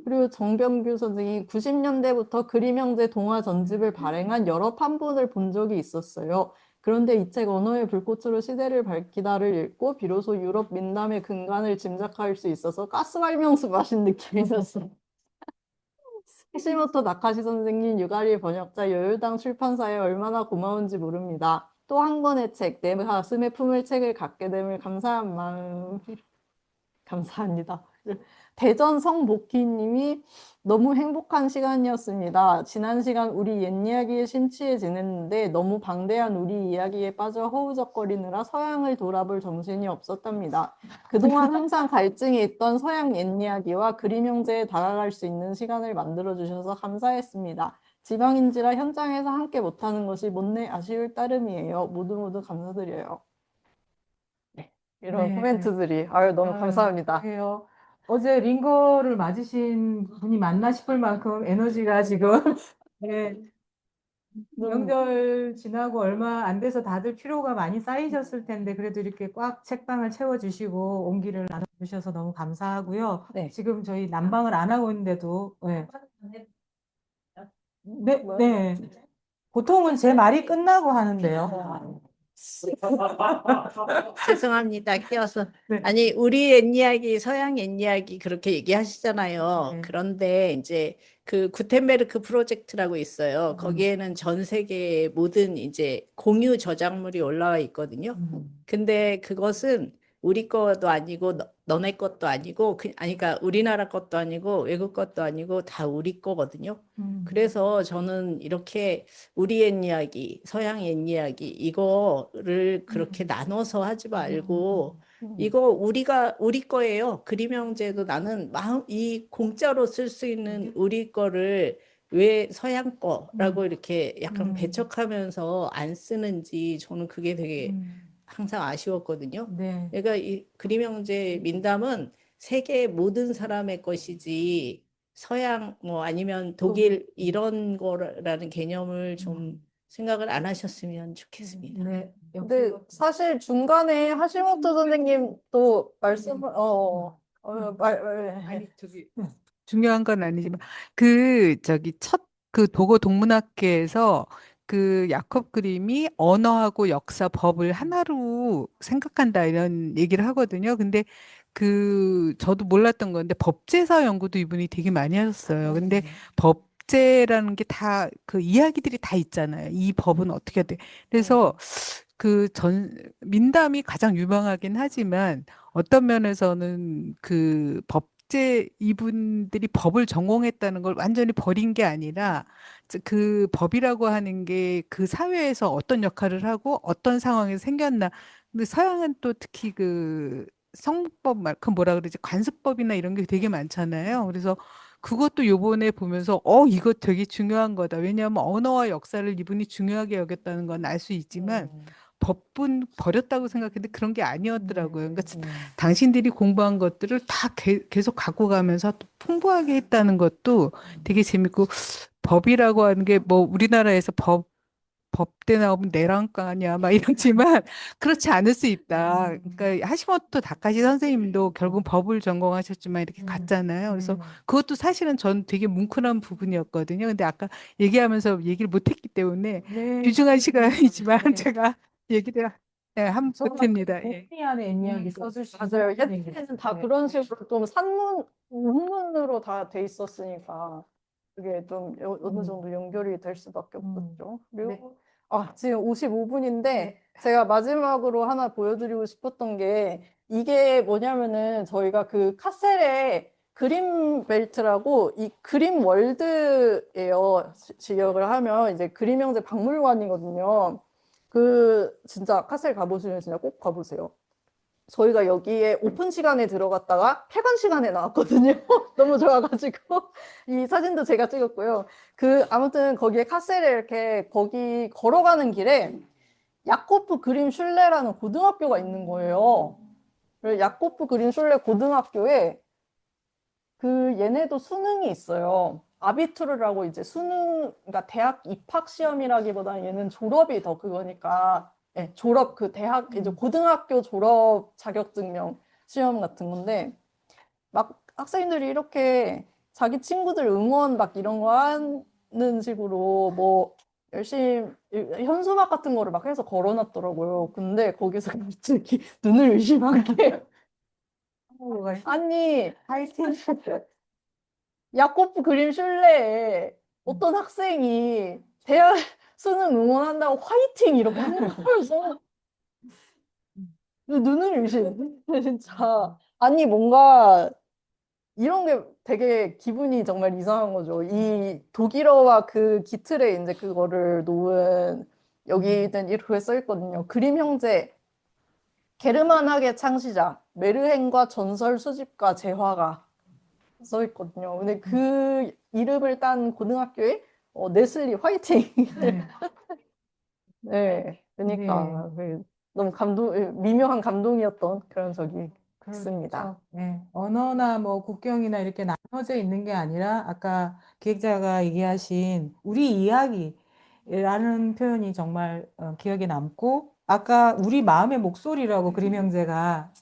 그리고 정병규 선생이 90년대부터 그림 형제 동화 전집을 발행한 여러 판본을 본 적이 있었어요. 그런데 이 책 언어의 불꽃으로 시대를 밝히다를 읽고 비로소 유럽 민담의 근간을 짐작할 수 있어서 가스발명수 마신 느낌이 들었어요. 하시모토 나카시 선생님, 유가리 번역자, 여유당 출판사에 얼마나 고마운지 모릅니다. 또 한 권의 책, 내 가슴에 품을 책을 갖게 됨을 감사한 마음. 감사합니다. 대전 성복희님이 너무 행복한 시간이었습니다. 지난 시간 우리 옛 이야기에 심취해 지냈는데 너무 방대한 우리 이야기에 빠져 허우적거리느라 서양을 돌아볼 정신이 없었답니다. 그동안 항상 갈증이 있던 서양 옛 이야기와 그림 형제에 다가갈 수 있는 시간을 만들어 주셔서 감사했습니다. 지방인지라 현장에서 함께 못하는 것이 못내 아쉬울 따름이에요. 모두 모두 감사드려요. 네, 이런 네. 코멘트들이 너무 감사합니다. 그래요. 어제 링거를 맞으신 분이 맞나 싶을 만큼 에너지가 지금 네, 명절 지나고 얼마 안 돼서 다들 피로가 많이 쌓이셨을 텐데 그래도 이렇게 꽉 책방을 채워주시고 온기를 나눠주셔서 너무 감사하고요. 네. 지금 저희 난방을 안 하고 있는데도 네. 보통은 제 말이 끝나고 하는데요. 죄송합니다. 끼어서. 네. 아니, 우리 옛 이야기, 서양 옛 이야기 그렇게 얘기하시잖아요. 네. 그런데 이제 그 구텐베르크 프로젝트라고 있어요. 거기에는 전 세계의 모든 이제 공유 저작물이 올라와 있거든요. 근데 그것은 우리 것도 아니고 너네 것도 아니고 아니 그러니까 우리나라 것도 아니고 외국 것도 아니고 다 우리 거거든요. 그래서 저는 이렇게 우리 옛 이야기, 서양 옛 이야기 이거를 그렇게 나눠서 하지 말고 이거 우리 거예요. 그림 형제도 나는 이 공짜로 쓸 수 있는 우리 거를 왜 서양 거라고 이렇게 약간 배척하면서 안 쓰는지 저는 그게 되게 항상 아쉬웠거든요. 네. 그러니까 이 그림 형제 민담은 세계 모든 사람의 것이지 서양 뭐 아니면 독일 이런 거라는 개념을 좀 생각을 안 하셨으면 좋겠습니다. 네. 근데 사실 중간에 하시모토 선생님 또 말씀을 중요한 건 아니지만 첫 도고 동문학계에서 그 야콥 그림이 언어하고 역사 법을 하나로 생각한다 이런 얘기를 하거든요. 근데 저도 몰랐던 건데 법제사 연구도 이분이 되게 많이 하셨어요. 근데 법제라는 게 다 그 이야기들이 다 있잖아요. 이 법은 어떻게 돼. 그래서 민담이 가장 유명하긴 하지만 어떤 면에서는 그 법제 이분들이 법을 전공했다는 걸 완전히 버린 게 아니라 그 법이라고 하는 게 그 사회에서 어떤 역할을 하고 어떤 상황에서 생겼나. 근데 서양은 또 특히 그 성법 그 뭐라 그러지? 관습법이나 이런 게 되게 많잖아요. 그래서 그것도 요번에 보면서 이거 되게 중요한 거다. 왜냐하면 언어와 역사를 이분이 중요하게 여겼다는 건 알 수 있지만 법은 버렸다고 생각했는데 그런 게 아니었더라고요. 그러니까 당신들이 공부한 것들을 다 계속 갖고 가면서 또 풍부하게 했다는 것도 되게 재밌고 법이라고 하는 게 뭐 우리나라에서 법대 나오면 내란과 아니야 막 이러지만 그렇지 않을 수 있다. 그러니까 하시모토 다카시 선생님도 결국 법을 전공하셨지만 이렇게 갔잖아요. 그래서 그것도 사실은 전 되게 뭉클한 부분이었거든요. 근데 아까 얘기하면서 얘기를 못했기 때문에 귀중한 시간이지만 제가 얘기를 한 못합니다. 예. 안에 이야기 써주시고 맞아요. 옛날에는 다 그런 식으로 좀 문문으로 다 돼 있었으니까 그게 좀 어느 정도 연결이 될 수밖에 없었죠. 그리고 지금 55분인데 제가 마지막으로 하나 보여드리고 싶었던 게 이게 뭐냐면은 저희가 그 카셀의 그림 벨트라고 이 그림 월드예요. 지역을 하면 이제 그림 형제 박물관이거든요. 진짜 카셀 가보시면 진짜 꼭 가보세요. 저희가 여기에 오픈 시간에 들어갔다가 폐관 시간에 나왔거든요. 너무 좋아가지고 이 사진도 제가 찍었고요. 아무튼 거기에 카셀에 이렇게 거기 걸어가는 길에 야코프 그림 슐레라는 고등학교가 있는 거예요. 그래서 야코프 그림 슐레 고등학교에 얘네도 수능이 있어요. 아비투르라고 이제 그러니까 대학 입학 시험이라기보다는 얘는 졸업이 더 그거니까, 졸업, 이제 고등학교 졸업 자격증명 시험 같은 건데, 막 학생들이 이렇게 자기 친구들 응원 막 이런 거 하는 식으로 뭐 열심히 현수막 같은 거를 막 해서 걸어놨더라고요. 근데 거기서 갑자기 눈을 의심하게. 아니, 야코프 그림 슐레에 어떤 학생이 대학 수능 응원한다고 화이팅 이렇게 하는 거여서 눈을 의심 진짜 아니, 뭔가 이런 게 되게 기분이 정말 이상한 거죠. 이 독일어와 그 기틀에 이제 그거를 놓은 여기는 이렇게 써 있거든요. 그림 형제, 게르만학의 창시자, 메르헨과 전설 수집가 재화가 써 있거든요. 근데 그 이름을 딴 고등학교에 네슬리 화이팅. 네. 네, 그러니까 너무 미묘한 감동이었던 그런 적이 있습니다. 그렇죠. 네. 언어나 뭐 국경이나 이렇게 나눠져 있는 게 아니라 아까 기획자가 얘기하신 우리 이야기라는 표현이 정말 기억에 남고 아까 우리 마음의 목소리라고 그림 형제가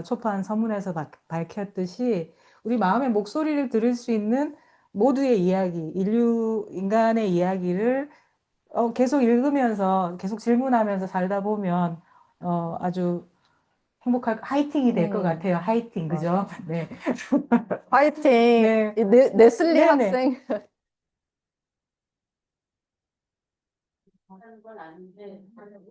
초판 서문에서 밝혔듯이 우리 마음의 목소리를 들을 수 있는 모두의 이야기, 인간의 이야기를 계속 읽으면서 계속 질문하면서 살다 보면 아주 행복할 화이팅이 될 것 같아요. 화이팅, 그죠? 네. 화이팅. 네. 네슬리 네네. 학생.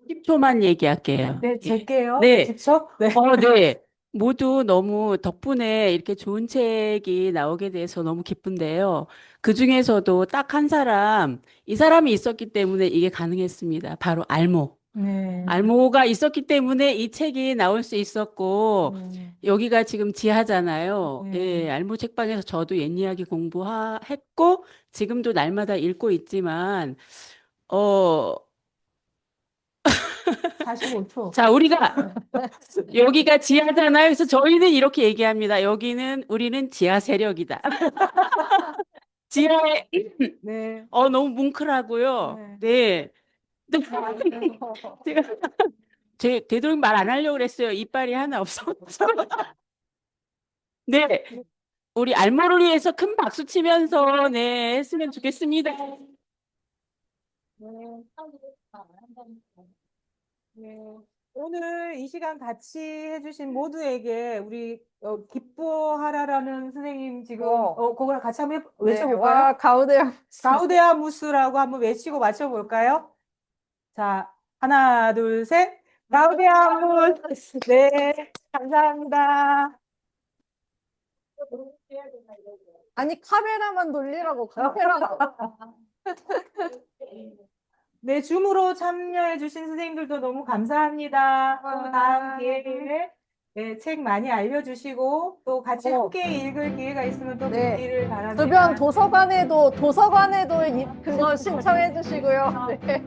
10초만 얘기할게요. 네, 잴게요. 네. 10초? 네. 네. 모두 너무 덕분에 이렇게 좋은 책이 나오게 돼서 너무 기쁜데요. 그 중에서도 딱 한 사람, 이 사람이 있었기 때문에 이게 가능했습니다. 바로 알모. 네. 알모가 있었기 때문에 이 책이 나올 수 있었고, 여기가 지금 지하잖아요. 예, 알모 책방에서 저도 옛 이야기 공부했고, 지금도 날마다 읽고 있지만, 45초. 자, 여기가 지하잖아요. 그래서 저희는 이렇게 얘기합니다. 우리는 지하 세력이다. 지하에, 네. 너무 뭉클하고요. 네. 제가 되도록 말 안 하려고 그랬어요. 이빨이 하나 없어서. 네. 우리 알모를 위해서 큰 박수 치면서, 네, 했으면 좋겠습니다. 네. 오늘 이 시간 같이 해주신 모두에게 우리 기뻐하라라는 선생님 지금 그걸 같이 한번 외쳐볼까요? 와, 가우데아무스라고 한번 외치고 맞춰볼까요? 자, 하나, 둘, 셋. 가우데아무스. 네, 감사합니다. 아니, 카메라만 돌리라고, 카메라. 네, 줌으로 참여해주신 선생님들도 너무 감사합니다. 또 다음 기회에 네, 책 많이 알려주시고 또 같이 함께 읽을 기회가 있으면 또 뵙기를 바랍니다. 주변 도서관에도 그거 신청해 주시고요. 네.